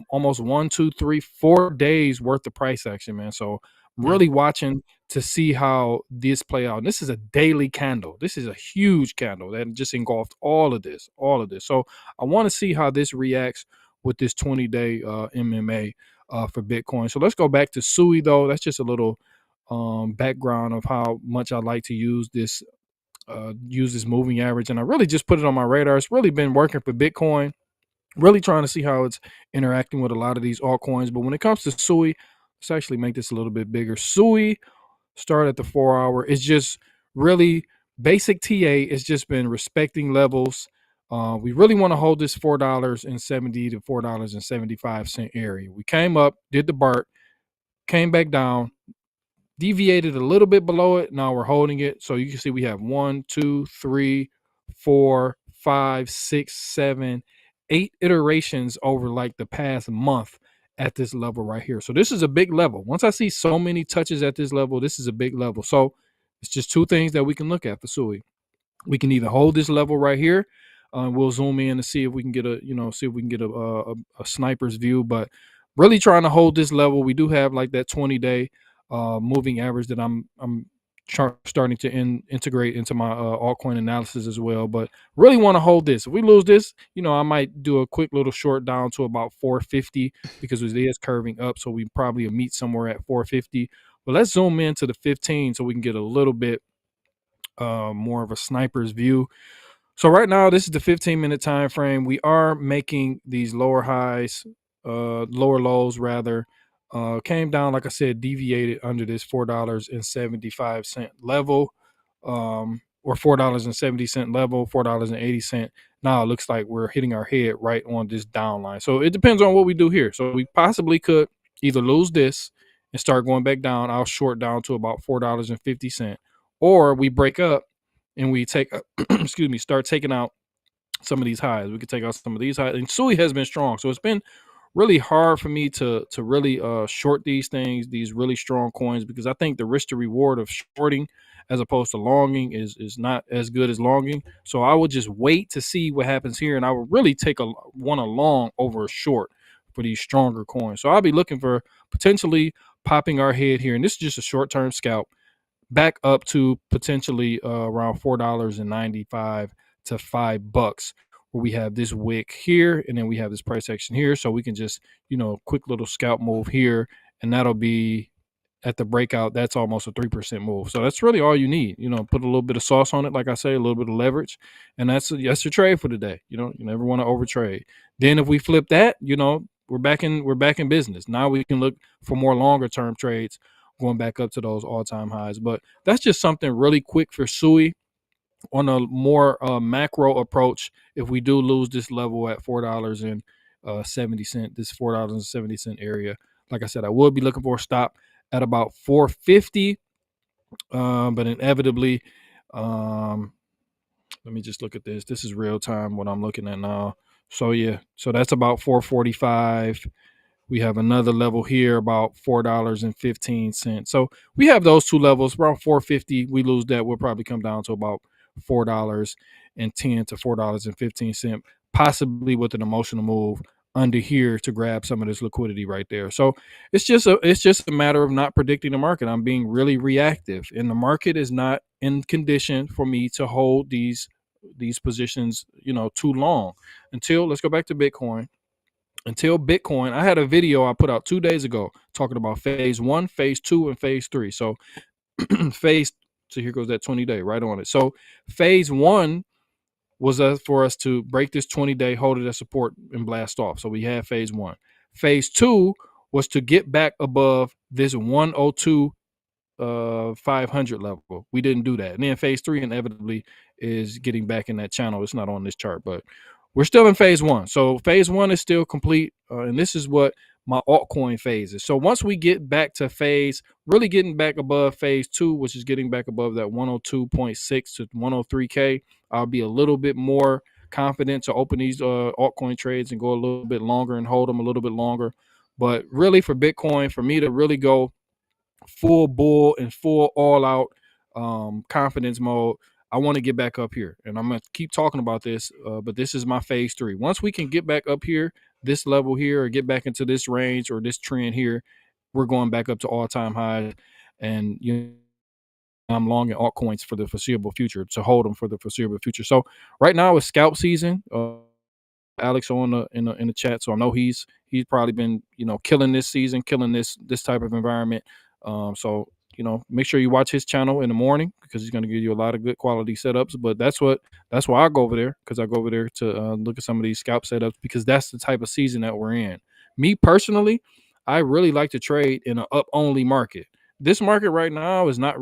Speaker 5: almost 1, 2, 3, 4 days worth of price action, man. So really watching to see how this play out. And this is a daily candle. This is a huge candle that just engulfed all of this. So I want to see how this reacts with this 20-day MMA for Bitcoin. So let's go back to Sui though. That's just a little background of how much I like to use this moving average, and I really just put it on my radar. It's really been working for Bitcoin, really trying to see how it's interacting with a lot of these altcoins. But when it comes to Sui, let's actually make this a little bit bigger. Sui, start at the 4-hour. It's just really basic TA. It's just been respecting levels. We really want to hold this $4.70 to $4.75 area. We came up, did the BART, came back down, deviated a little bit below it. Now we're holding it. So you can see we have 1, 2, 3, 4, 5, 6, 7, 8 iterations over like the past month. at this level right here. So this is a big level. Once I see so many touches at this level, this is a big level. So it's just two things that we can look at for SUI. We can either hold this level right here. We'll zoom in to see if we can get a sniper's view, but really trying to hold this level. We do have like that 20-day moving average that I'm starting to integrate into my altcoin analysis as well, but really want to hold this. If we lose this, I might do a quick little short down to about 450 because it is curving up, so we probably meet somewhere at 450. But let's zoom into the 15 so we can get a little bit more of a sniper's view. So right now, this is the 15-minute time frame. We are making these lower highs, lower lows rather. Came down, like I said, deviated under this $4.75 level, or $4.70 level, $4.80. Now it looks like we're hitting our head right on this down line. So it depends on what we do here. So we possibly could either lose this and start going back down. I'll short down to about $4.50, or we break up and we take, start taking out some of these highs. We could take out some of these highs. And SUI has been strong, so it's been really hard for me to really short these things, these really strong coins, because I think the risk to reward of shorting as opposed to longing is not as good as longing. So I would just wait to see what happens here, and I would really take a long over a short for these stronger coins. So I'll be looking for potentially popping our head here, and this is just a short-term scalp, back up to potentially around $4.95 to $5, where we have this wick here and then we have this price action here. So we can just, quick little scalp move here, and that'll be at the breakout. That's almost a 3% move. So that's really all you need. Put a little bit of sauce on it, like I say, a little bit of leverage, and that's your trade for the day. You never want to overtrade. Then if we flip that, we're back in business. Now we can look for more longer term trades, going back up to those all-time highs. But that's just something really quick for SUI. On a more macro approach, if we do lose this level at $4.70, this $4.70 area, like I said, I would be looking for a stop at about 450. But inevitably, let me just look at this. This is real time what I'm looking at now. So yeah, so that's about 445. We have another level here about $4.15. So we have those two levels around 450. We lose that, we'll probably come down to about $4.10 to $4.15, possibly with an emotional move under here to grab some of this liquidity right there. So it's just a matter of not predicting the market. I'm being really reactive, and the market is not in condition for me to hold these positions, too long until, let's go back to Bitcoin. Until Bitcoin, I had a video I put out 2 days ago talking about phase 1, phase 2, and phase 3. So so here goes that 20-day right on it. So phase 1 was for us to break this 20-day, hold it as support, and blast off. So we had phase 1. Phase 2 was to get back above this 102 500 level. We didn't do that. And then phase 3 inevitably is getting back in that channel. It's not on this chart, but we're still in phase 1. So phase 1 is still complete. And this is what my altcoin phase is. So once we get back to really getting back above phase 2, which is getting back above that 102.6 to 103K, I'll be a little bit more confident to open these altcoin trades and go a little bit longer and hold them a little bit longer. But really for Bitcoin, for me to really go full bull and full all out confidence mode, I want to get back up here, and I'm going to keep talking about this, but this is my phase 3. Once we can get back up here, this level here, or get back into this range or this trend here, we're going back up to all-time highs, and I'm long in altcoins for the foreseeable future, to hold them for the foreseeable future. So right now it's scalp season. Alex in the chat, so I know he's probably been killing this season, killing this type of environment. So make sure you watch his channel in the morning, because he's going to give you a lot of good quality setups. But that's why I go over there, because I go over there to look at some of these scalp setups, because that's the type of season that we're in. Me personally, I really like to trade in an up only market. This market right now is I'm not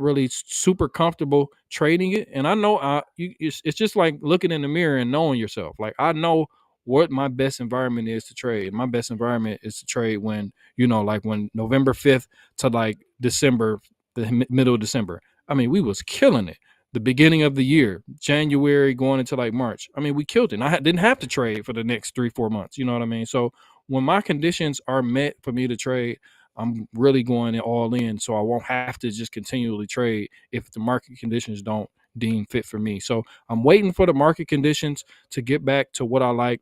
Speaker 5: really super comfortable trading it. And I know it's just like looking in the mirror and knowing yourself. Like, I know what my best environment is to trade. My best environment is to trade when, like when November 5th to like December, the middle of December. I mean, we was killing it. The beginning of the year, January going into like March. I mean, we killed it. And I didn't have to trade for the next 3-4 months. You know what I mean? So when my conditions are met for me to trade, I'm really going all in, so I won't have to just continually trade if the market conditions don't deem fit for me. So I'm waiting for the market conditions to get back to what I like.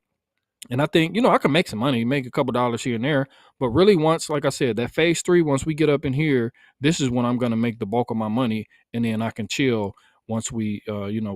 Speaker 5: And I think, I can make some money, make a couple dollars here and there. But really, once, like I said, that phase 3, once we get up in here, this is when I'm going to make the bulk of my money. And then I can chill once we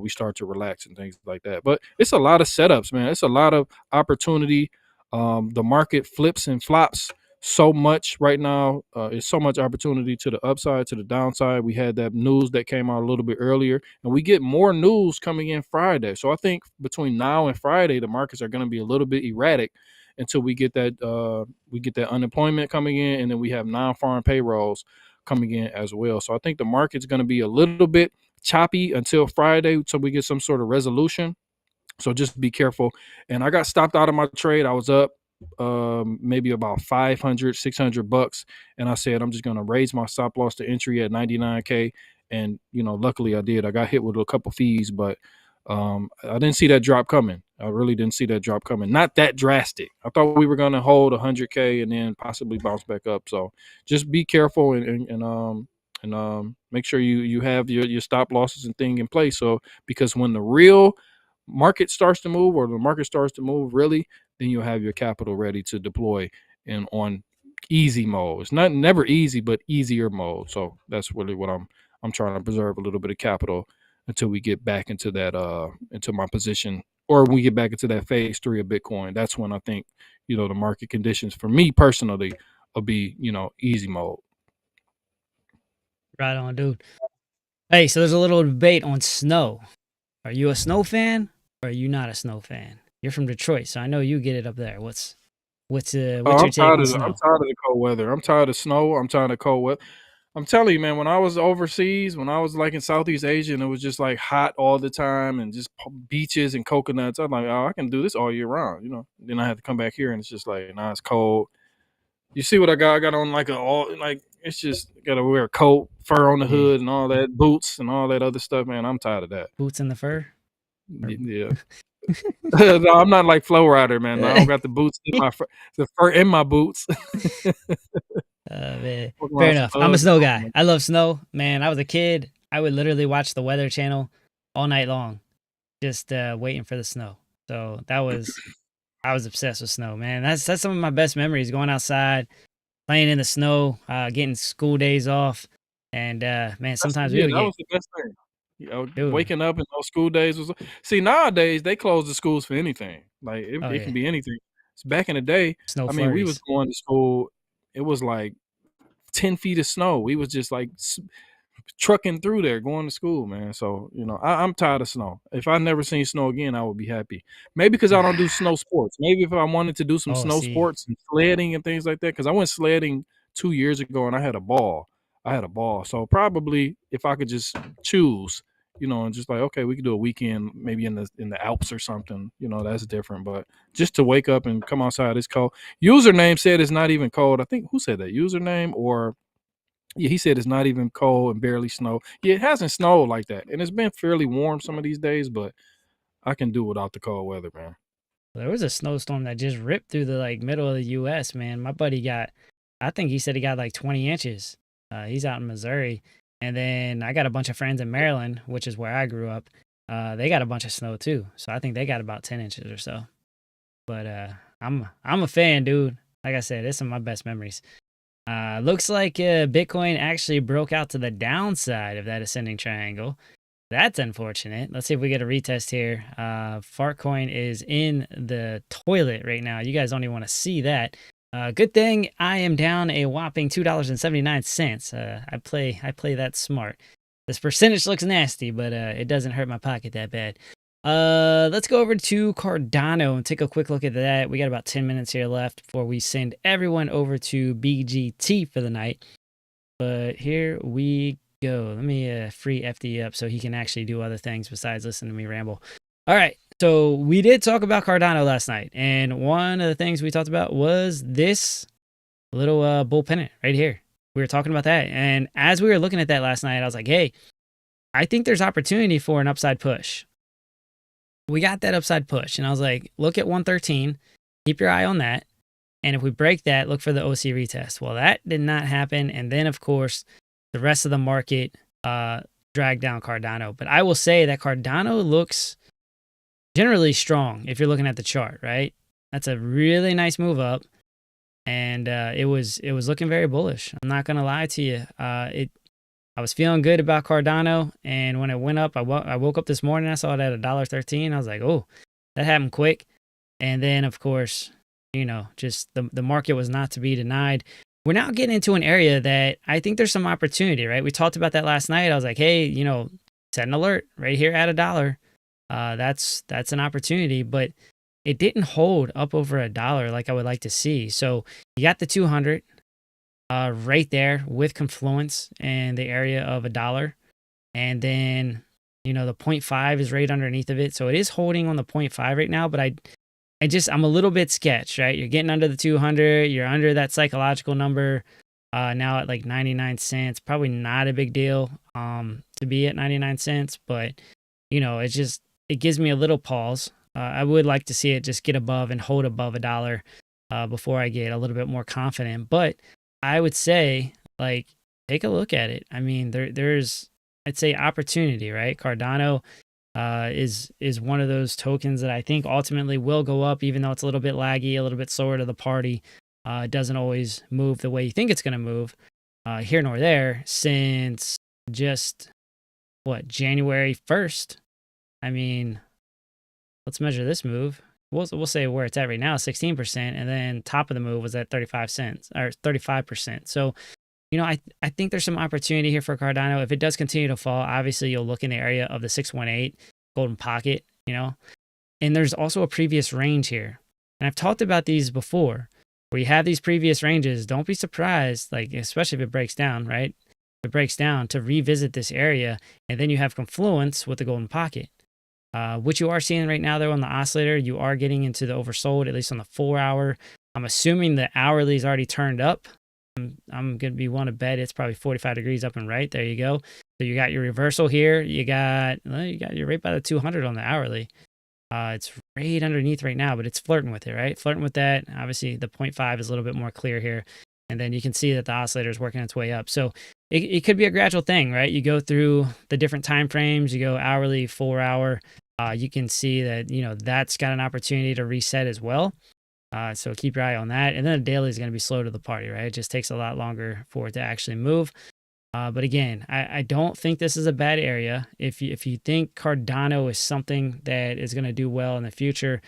Speaker 5: start to relax and things like that. But it's a lot of setups, man. It's a lot of opportunity. The market flips and flops so much right now. It's so much opportunity to the upside, to the downside. We had that news that came out a little bit earlier, and we get more news coming in Friday. So I think between now and Friday, the markets are going to be a little bit erratic until we get that unemployment coming in, and then we have non-farm payrolls coming in as well. So I think the market's going to be a little bit choppy until Friday, until we get some sort of resolution. So just be careful. And I got stopped out of my trade. I was up maybe about 500, $600, and I said I'm just going to raise my stop loss to entry at 99K. And luckily I did. I got hit with a couple fees, but I didn't see that drop coming. I really didn't see that drop coming. Not that drastic. I thought we were going to hold 100K and then possibly bounce back up. So just be careful and make sure you have your stop losses and thing in place. So because when the real market starts to move, or the market starts to move really, then you'll have your capital ready to deploy and on easy mode. It's never easy, but easier mode. So that's really what I'm trying to preserve a little bit of capital until we get back into that into my position, or when we get back into that phase 3 of Bitcoin. That's when I think the market conditions for me personally will be easy mode.
Speaker 4: Right on, dude. Hey, so there's a little debate on snow. Are you a snow fan or are you not a snow fan? You're from Detroit, so I know you get it up there. What's your take on snow?
Speaker 5: I'm tired of the cold weather. I'm tired of snow. I'm tired of cold weather. I'm telling you, man, when I was overseas, when I was like in Southeast Asia and it was just like hot all the time and just beaches and coconuts, I'm like, oh, I can do this all year round, Then I had to come back here and it's just like, now it's cold. You see what I got? I got on it's just got to wear a coat, fur on the hood and all that, boots and all that other stuff, man. I'm tired of that.
Speaker 4: Boots in the fur?
Speaker 5: Yeah. No, I'm not like Flow Rider, man. I don't got the boots in the fur in my boots.
Speaker 4: Man. Fair enough. I'm a snow guy. I love snow, man. I was a kid. I would literally watch the Weather Channel all night long, just waiting for the snow. So I was obsessed with snow, man. That's some of my best memories: going outside, playing in the snow, getting school days off, and man, sometimes we would
Speaker 5: that was the best thing. Waking up in those school days was. See, nowadays they close the schools for anything. Like it can be anything. So back in the day,
Speaker 4: snow
Speaker 5: I mean, we was going to school. It was like 10 feet of snow. We was just like trucking through there going to school, man. So I'm tired of snow. If I never seen snow again, I would be happy. Maybe because I don't do snow sports. Maybe if I wanted to do some snow sports and sledding and things like that, because I went sledding 2 years ago and I had a ball. So probably if I could just choose, and just like, okay, we could do a weekend maybe in the Alps or something, that's different. But just to wake up and come outside, it's cold. Username said it's not even cold. I think, who said that? Username, or yeah, he said it's not even cold and barely snow. Yeah, it hasn't snowed like that. And it's been fairly warm some of these days, but I can do without the cold weather, man.
Speaker 4: There was a snowstorm that just ripped through the middle of the US, man. My buddy I think he said he got like 20 inches. He's out in Missouri. And then I got a bunch of friends in Maryland, which is where I grew up. They got a bunch of snow too. So I think they got about 10 inches or so. But I'm a fan, dude. Like I said, it's some of my best memories. Looks like Bitcoin actually broke out to the downside of that ascending triangle. That's unfortunate. Let's see if we get a retest here. Fartcoin is in the toilet right now. You guys don't even want to see that. Good thing I am down a whopping $2.79. I play that smart. This percentage looks nasty, but it doesn't hurt my pocket that bad. Let's go over to Cardano and take a quick look at that. We got about 10 minutes here left before we send everyone over to BGT for the night. But here we go. Let me free FD up so he can actually do other things besides listen to me ramble. All right. So we did talk about Cardano last night, and one of the things we talked about was this little bull pennant right here. We were talking about that, and as we were looking at that last night, I was like, hey, I think there's opportunity for an upside push. We got that upside push, and I was like, look at 113, keep your eye on that, And if we break that, look for the OC retest. Well, that did not happen. And then, of course, the rest of the market dragged down Cardano. But I will say that Cardano looks generally strong if you're looking at the chart, right? That's a really nice move up. And it was looking very bullish. I'm not going to lie to you. I was feeling good about Cardano. And when it went up, I woke up this morning, I saw it at $1.13. I was like, oh, that happened quick. And then, of course, you know, just the market was not to be denied. We're now getting into an area that I think there's some opportunity, right? We talked about that last night. I was like, hey, you know, set an alert right here at $1. That's an opportunity, but it didn't hold up over $1 like I would like to see. So you got the 200 right there with confluence in the area of $1. And then, you know, the 0.5 is right underneath of it. So it is holding on the 0.5 right now, but I'm a little bit sketched, right? You're getting under the 200, you're under that psychological number now at like 99 cents. Probably not a big deal to be at 99 cents, but you know, it gives me a little pause. I would like to see it just get above and hold above $1 before I get a little bit more confident. But I would say, like, take a look at it. I mean, there's, I'd say, opportunity, right? Cardano is one of those tokens that I think ultimately will go up, even though it's a little bit laggy, a little bit slower to the party. It doesn't always move the way you think it's going to move here nor there since just, January 1st. I mean, let's measure this move. We'll say where it's at right now, 16%, and then top of the move was at 35 cents or 35%. So, you know, I think there's some opportunity here for Cardano. If it does continue to fall, obviously you'll look in the area of the 618 golden pocket, you know, and there's also a previous range here. And I've talked about these before, where you have these previous ranges. Don't be surprised, like, especially if it breaks down, right? If it breaks down, to revisit this area, and then you have confluence with the golden pocket. What you are seeing right now, though, on the oscillator, you are getting into the oversold, at least on the 4 hour. I'm assuming the hourly is already turned up. I'm going to be one to bet it's probably 45 degrees up and right. There you go. So you got your reversal here. You're right by the 200 on the hourly. It's right underneath right now, but it's flirting with it, right? Flirting with that. Obviously, the 0.5 is a little bit more clear here. And then you can see that the oscillator is working its way up. So it could be a gradual thing, right? You go through the different time frames. You go hourly, 4 hour. You can see that, you know, that's got an opportunity to reset as well. So keep your eye on that. And then the daily is going to be slow to the party, right? It just takes a lot longer for it to actually move. But again, I don't think this is a bad area. If you think Cardano is something that is going to do well in the future,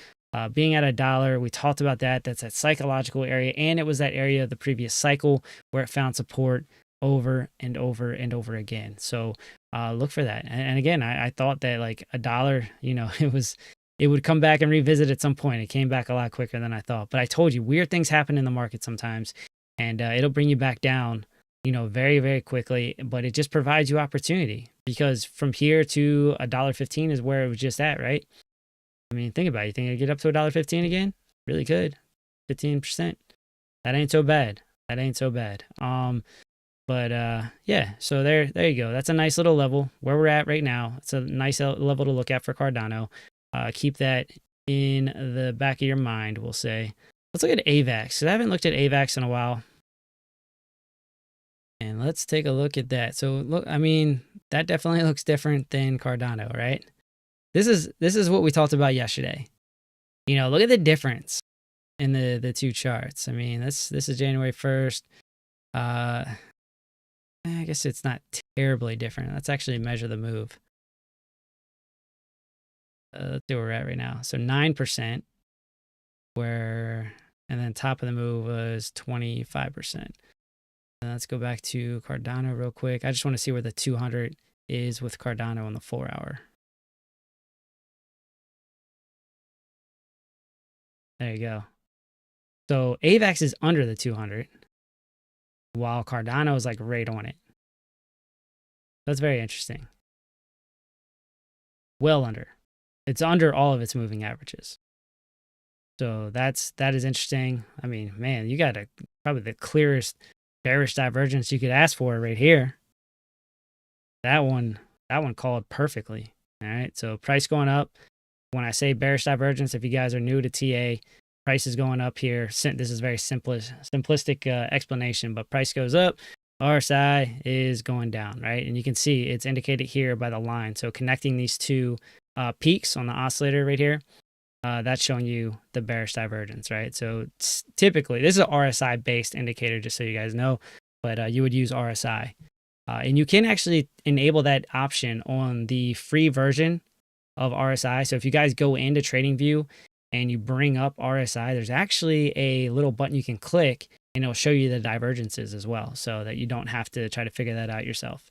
Speaker 4: being at $1, we talked about that. That's that psychological area. And it was that area of the previous cycle where it found support over and over and over again. So look for that. And again, I thought that like $1, you know, it would come back and revisit at some point. It came back a lot quicker than I thought. But I told you, weird things happen in the market sometimes, and it'll bring you back down, you know, very, very quickly. But it just provides you opportunity, because from here to $1.15 is where it was just at, right? I mean, think about it. You think it'd get up to $1.15 again? Really could. 15%. That ain't so bad. That ain't so bad. But yeah, so there you go. That's a nice little level where we're at right now. It's a nice level to look at for Cardano. Keep that in the back of your mind, we'll say. Let's look at AVAX, because I haven't looked at AVAX in a while. And let's take a look at that. So look, I mean, that definitely looks different than Cardano, right? This is what we talked about yesterday. You know, look at the difference in the two charts. I mean, this is January 1st. I guess it's not terribly different. Let's actually measure the move. Let's see where we're at right now. So 9%, and then top of the move was 25%. And let's go back to Cardano real quick. I just want to see where the 200 is with Cardano on the 4 hour. There you go. So AVAX is under the 200, while Cardano is like right on it. That's very interesting. Well under. It's under all of its moving averages. So that is interesting. I mean, man, you got probably the clearest bearish divergence you could ask for right here. That one called perfectly. All right. So price going up. When I say bearish divergence, if you guys are new to TA, price is going up here. This is very simplistic explanation, but price goes up, RSI is going down, right? And you can see it's indicated here by the line. So connecting these two peaks on the oscillator right here, that's showing you the bearish divergence, right? So typically, this is an RSI based indicator, just so you guys know, but you would use RSI. And you can actually enable that option on the free version of RSI. So if you guys go into TradingView and you bring up RSI, there's actually a little button you can click and it'll show you the divergences as well, so that you don't have to try to figure that out yourself.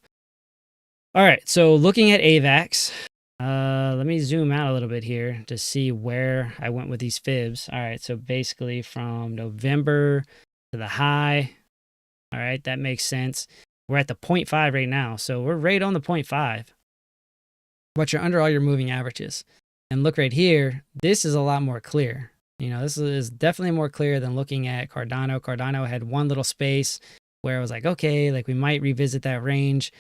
Speaker 4: All right, so looking at AVAX, let me zoom out a little bit here to see where I went with these fibs. All right, so basically from November to the high. All right, that makes sense. We're at the 0.5 right now, so we're right on the 0.5. But you're under all your moving averages. And look right here, this is a lot more clear. You know, this is definitely more clear than looking at Cardano. Cardano had one little space where it was like, okay, like we might revisit that range.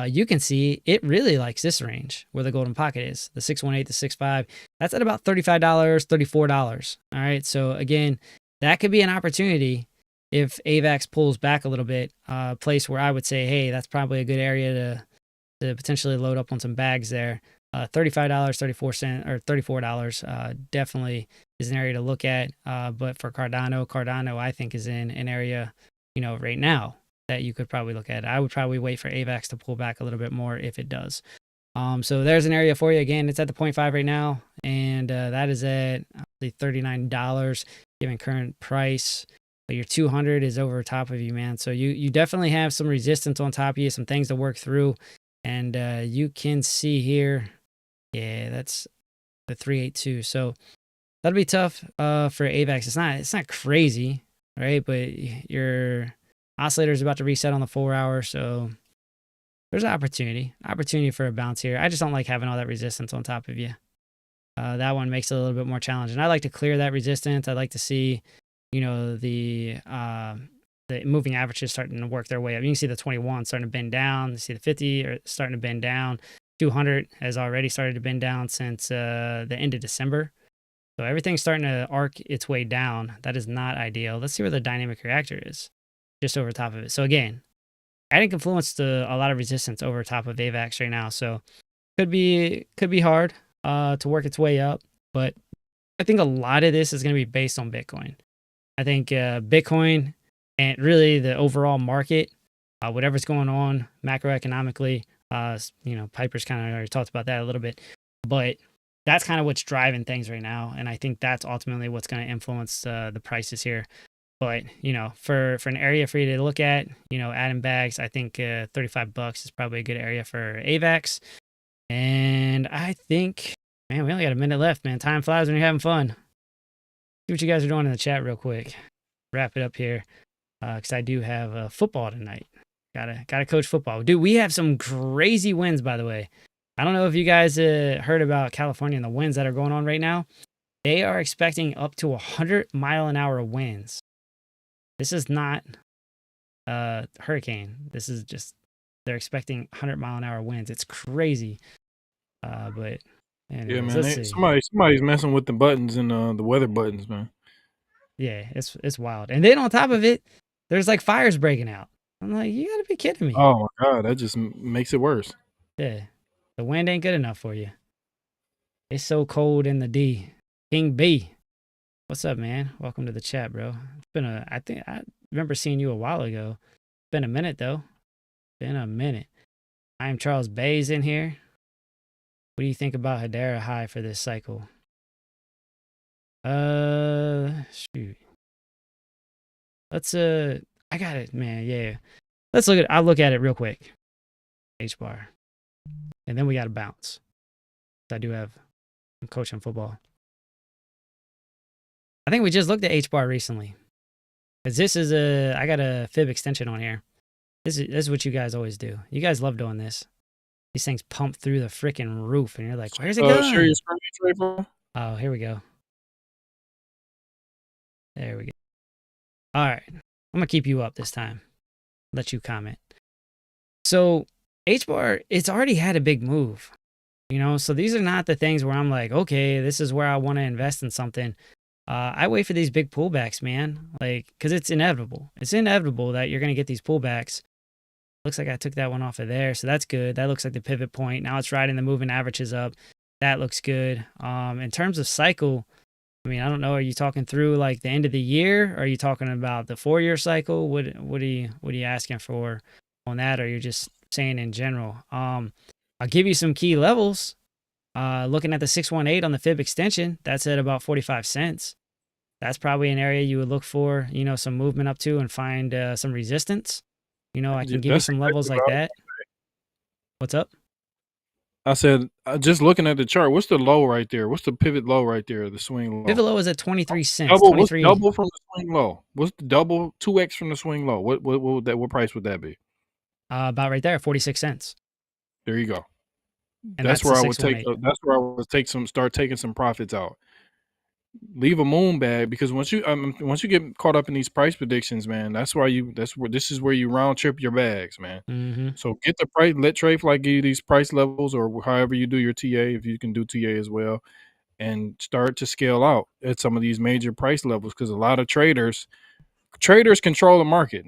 Speaker 4: You can see it really likes this range where the golden pocket is, the 618 to 65. That's at about $35, $34. All right, so again, that could be an opportunity if AVAX pulls back a little bit, place where I would say, hey, that's probably a good area to potentially load up on some bags there. $35, 34 cents, or $34 definitely is an area to look at. But for Cardano, I think is in an area, you know, right now that you could probably look at. I would probably wait for AVAX to pull back a little bit more if it does. So there's an area for you. Again, it's at the 0.5 right now, and that is at $39 given current price. But your 200 is over top of you, man. So you definitely have some resistance on top of you, some things to work through. And you can see here, yeah, that's the 382. So that'll be tough for AVAX. It's not crazy, right? But your oscillator is about to reset on the 4 hour, so there's an opportunity for a bounce here. I just don't like having all that resistance on top of you. That one makes it a little bit more challenging. I like to clear that resistance. I'd like to see, you know, the moving averages starting to work their way up. You can see the 21 starting to bend down. You see the 50 are starting to bend down. 200 has already started to bend down since the end of December. So everything's starting to arc its way down. That is not ideal. Let's see where the dynamic reactor is, just over top of it. So again, adding confluence to a lot of resistance over top of AVAX right now. So could be hard to work its way up, but I think a lot of this is going to be based on Bitcoin. I think Bitcoin and really the overall market, whatever's going on macroeconomically, you know, Piper's kind of already talked about that a little bit, but that's kind of what's driving things right now. And I think that's ultimately what's going to influence the prices here. But, you know, for an area for you to look at, you know, adding bags, I think $35 is probably a good area for AVAX. And I think, man, we only got a minute left, man. Time flies when you're having fun. See what you guys are doing in the chat real quick. Wrap it up here, because I do have football tonight. Gotta coach football. Dude, we have some crazy winds, by the way. I don't know if you guys heard about California and the winds that are going on right now. They are expecting up to 100-mile-an-hour winds. This is not a hurricane. This is just, they're expecting 100-mile-an-hour winds. It's crazy. But anyways,
Speaker 5: yeah, man, somebody's messing with the buttons and the weather buttons, man.
Speaker 4: Yeah, it's wild. And then on top of it, there's like fires breaking out. I'm like, you gotta be kidding me.
Speaker 5: Oh my God, that just makes it worse.
Speaker 4: Yeah, the wind ain't good enough for you. It's so cold in the D. King B, what's up, man? Welcome to the chat, bro. It's been I think I remember seeing you a while ago. It's been a minute though. Been a minute. I am Charles Bayes in here. What do you think about Hedera high for this cycle? Shoot. Let's I got it, man. Yeah. I'll look at it real quick. H bar. And then we got to bounce. I'm coaching football. I think we just looked at H bar recently. Cause this is I got a fib extension on here. This is what you guys always do. You guys love doing this. These things pump through the freaking roof and you're like, where's it going?
Speaker 5: Share your screen, TradeFly.
Speaker 4: Oh, here we go. There we go. All right. I'm going to keep you up this time. Let you comment. So H-bar, it's already had a big move. You know, so these are not the things where I'm like, okay, this is where I want to invest in something. I wait for these big pullbacks, man. Like, because it's inevitable. It's inevitable that you're going to get these pullbacks. Looks like I took that one off of there, so that's good. That looks like the pivot point. Now it's riding the moving averages up. That looks good. In terms of cycle, I mean, I don't know. Are you talking through like the end of the year? Or are you talking about the 4-year cycle? What are you asking for on that? Or you're just saying in general? I'll give you some key levels. Looking at the 618 on the fib extension, that's at about 45 cents. That's probably an area you would look for, some movement up to and find some resistance. I can give you
Speaker 5: That's
Speaker 4: some
Speaker 5: exactly
Speaker 4: levels like
Speaker 5: what
Speaker 4: that. What's up?
Speaker 5: I said, just looking at the chart, what's the low right there? What's the pivot low right there? The swing low.
Speaker 4: Pivot low is at 23 cents.
Speaker 5: Double. What's
Speaker 4: 23.
Speaker 5: double from the swing low? What's the double 2x from the swing low? What would that? What price would that be?
Speaker 4: About right there, 46 cents.
Speaker 5: There you go.
Speaker 4: And
Speaker 5: That's
Speaker 4: the
Speaker 5: where I would take.
Speaker 4: 618.
Speaker 5: That's where I would start taking some profits out. Leave a moon bag, because once you get caught up in these price predictions, man, this is where you round trip your bags, man.
Speaker 4: Mm-hmm.
Speaker 5: So get the price. Let TradeFly give you these price levels, or however you do your TA, if you can do TA as well, and start to scale out at some of these major price levels, because a lot of traders control the market.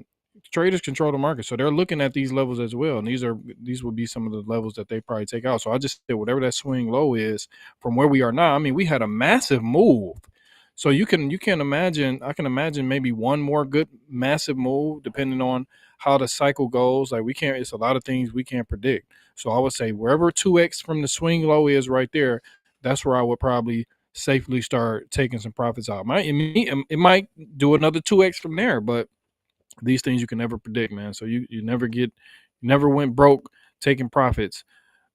Speaker 5: Traders control the market, so they're looking at these levels as well, and these will be some of the levels that they probably take out. So I just said whatever that swing low is from where we are now. I mean, we had a massive move, so you can imagine. I can imagine maybe one more good massive move, depending on how the cycle goes. Like, it's a lot of things we can't predict. So I would say wherever 2x from the swing low is right there, that's where I would probably safely start taking some profits out. It might do another 2x from there, but these things you can never predict, man. So you never went broke taking profits.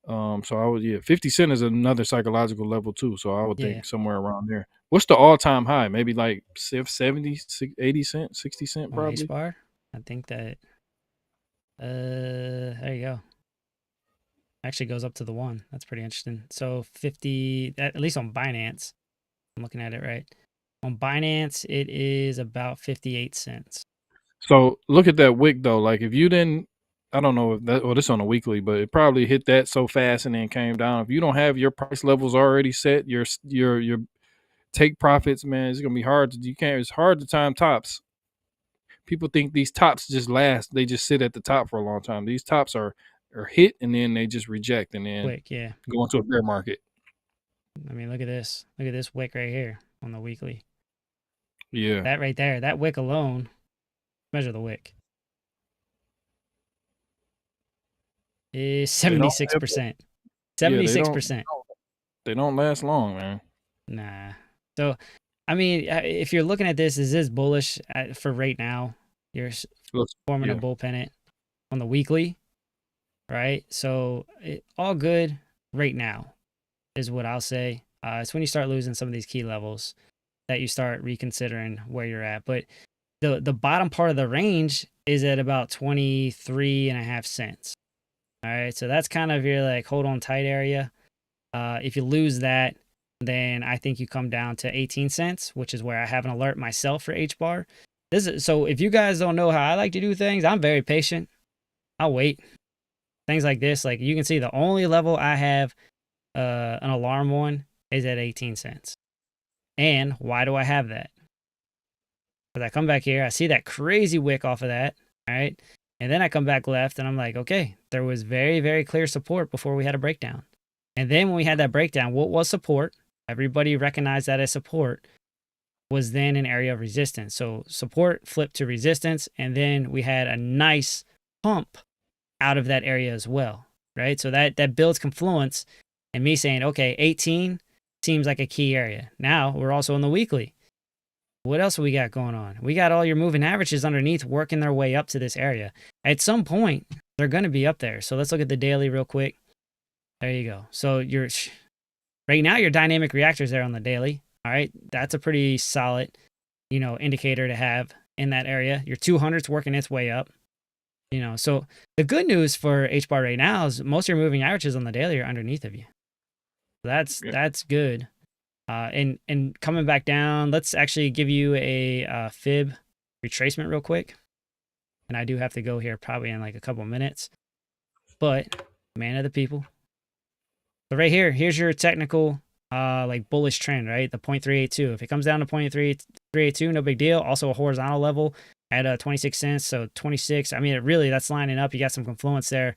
Speaker 5: So I would 50 cent is another psychological level too. So I would think somewhere around there. What's the all-time high? Maybe like 70, 80 cent, 60 cent probably.
Speaker 4: Bar. I think that there you go. Actually goes up to the 1. That's pretty interesting. So 50, at least on Binance. I'm looking at it right. On Binance, it is about 58 cents.
Speaker 5: So look at that wick though. Like, if you didn't, I don't know if that, well, this on a weekly, but it probably hit that so fast and then came down. If you don't have your price levels already set, your take profits, man, it's gonna be hard. It's hard to time tops. People think these tops just last. They just sit at the top for a long time. These tops are hit and then they just reject and then go into a bear market.
Speaker 4: I mean, look at this. Look at this wick right here on the weekly.
Speaker 5: Yeah.
Speaker 4: That right there, that wick alone. Measure the wick. Is 76%. 76%.
Speaker 5: They don't last long, man.
Speaker 4: Nah. So, I mean, if you're looking at this, is this bullish for right now? You're forming a bull pennant on the weekly, right? So, all good right now is what I'll say. It's when you start losing some of these key levels that you start reconsidering where you're at. But the bottom part of the range is at about 23.5 cents. All right, so that's kind of your like hold on tight area. If you lose that, then I think you come down to 18 cents, which is where I have an alert myself for H bar. So if you guys don't know how I like to do things, I'm very patient. I'll wait. Things like this, like you can see, the only level I have an alarm on is at 18 cents. And why do I have that? Because I come back here, I see that crazy wick off of that, all right? And then I come back left and I'm like, okay, there was very, very clear support before we had a breakdown. And then when we had that breakdown, what was support? Everybody recognized that as support was then an area of resistance. So support flipped to resistance, and then we had a nice pump out of that area as well, right? So that builds confluence, and me saying, okay, 18 seems like a key area. Now we're also on the weekly. What else we got going on? We got all your moving averages underneath working their way up to this area. At some point, they're going to be up there. So let's look at the daily real quick. There you go. So right now, your dynamic reactors there on the daily. All right. That's a pretty solid, indicator to have in that area. Your 200's working its way up. So the good news for H bar right now is most of your moving averages on the daily are underneath of you. That's good. And coming back down, let's actually give you a fib retracement real quick. And I do have to go here probably in like a couple minutes. But man of the people. So right here, here's your technical like bullish trend, right? The 0.382. If it comes down to 0.382, no big deal. Also a horizontal level at 26 cents. So 26. I mean, that's lining up. You got some confluence there.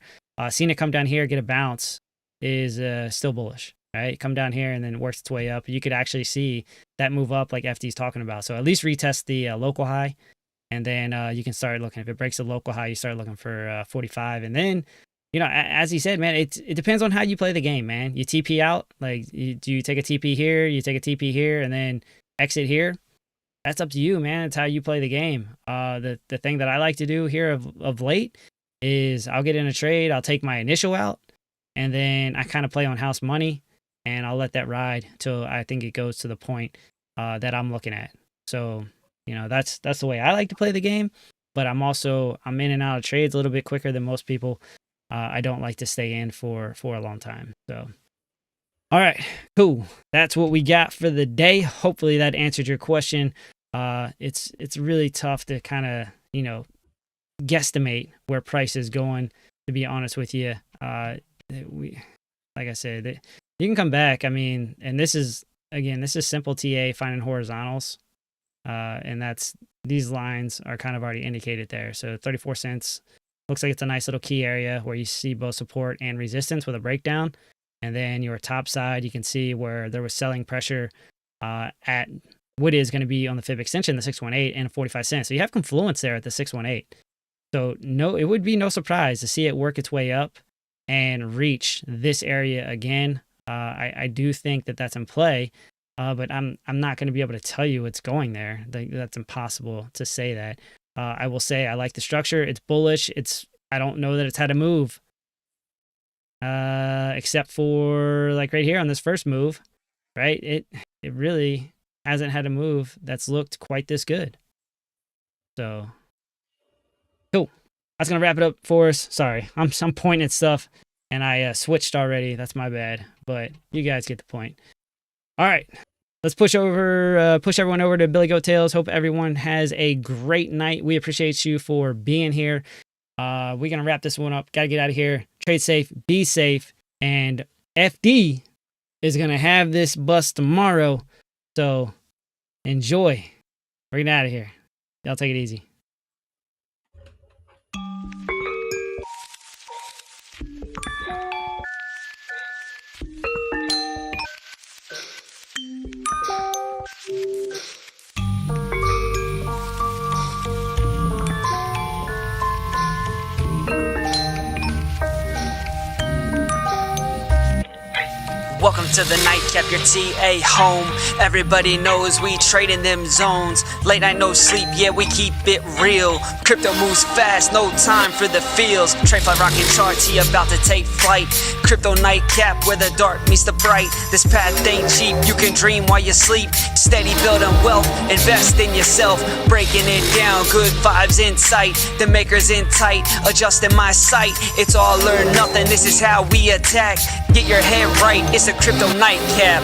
Speaker 4: Seeing it come down here, get a bounce is still bullish, right? Come down here and then works its way up. You could actually see that move up like FD's talking about. So at least retest the local high, and then you can start looking. If it breaks the local high, you start looking for 45. And then, as he said, man, it depends on how you play the game, man. You TP out, like do you take a TP here, you take a TP here, and then exit here? That's up to you, man. It's how you play the game. The thing that I like to do here of late is I'll get in a trade, I'll take my initial out, and then I kind of play on house money, and I'll let that ride till I think it goes to the point that I'm looking at. So, that's the way I like to play the game, but I'm in and out of trades a little bit quicker than most people. I don't like to stay in for a long time. So, all right, cool. That's what we got for the day. Hopefully that answered your question. It's really tough to kind of, guesstimate where price is going, to be honest with you. Like I said, you can come back. I mean, and this is simple TA finding horizontals. And these lines are kind of already indicated there. So 34 cents looks like it's a nice little key area where you see both support and resistance with a breakdown. And then your top side, you can see where there was selling pressure at what is going to be on the fib extension, the 618 and 45 cents. So you have confluence there at the 618. So it would be no surprise to see it work its way up and reach this area again. I do think that that's in play, but I'm not going to be able to tell you it's going there. That's impossible to say that. I will say I like the structure. It's bullish. I don't know that it's had a move, except for like right here on this first move, right? It really hasn't had a move that's looked quite this good. So cool. That's gonna wrap it up for us. Sorry, I'm pointing at stuff and I switched already. That's my bad, but you guys get the point. All right, let's push everyone over to Billy Goat Tales. Hope everyone has a great night. We appreciate you for being here. We're gonna wrap this one up. Gotta get out of here. Trade safe, be safe, and FD is gonna have this bus tomorrow. So enjoy. We're getting out of here. Y'all take it easy.
Speaker 6: Welcome to the Nightcap, your TA home. Everybody knows we trade in them zones. Late night, no sleep, yeah, we keep it real. Crypto moves fast, no time for the feels. TradeFly rocket chart, T about to take flight. Crypto Nightcap, where the dark meets the bright. This path ain't cheap, you can dream while you sleep. Steady building wealth, invest in yourself. Breaking it down, good vibes in sight. The makers in tight, adjusting my sight. It's all or nothing, this is how we attack. Get your head right, it's a Crypto Nightcap.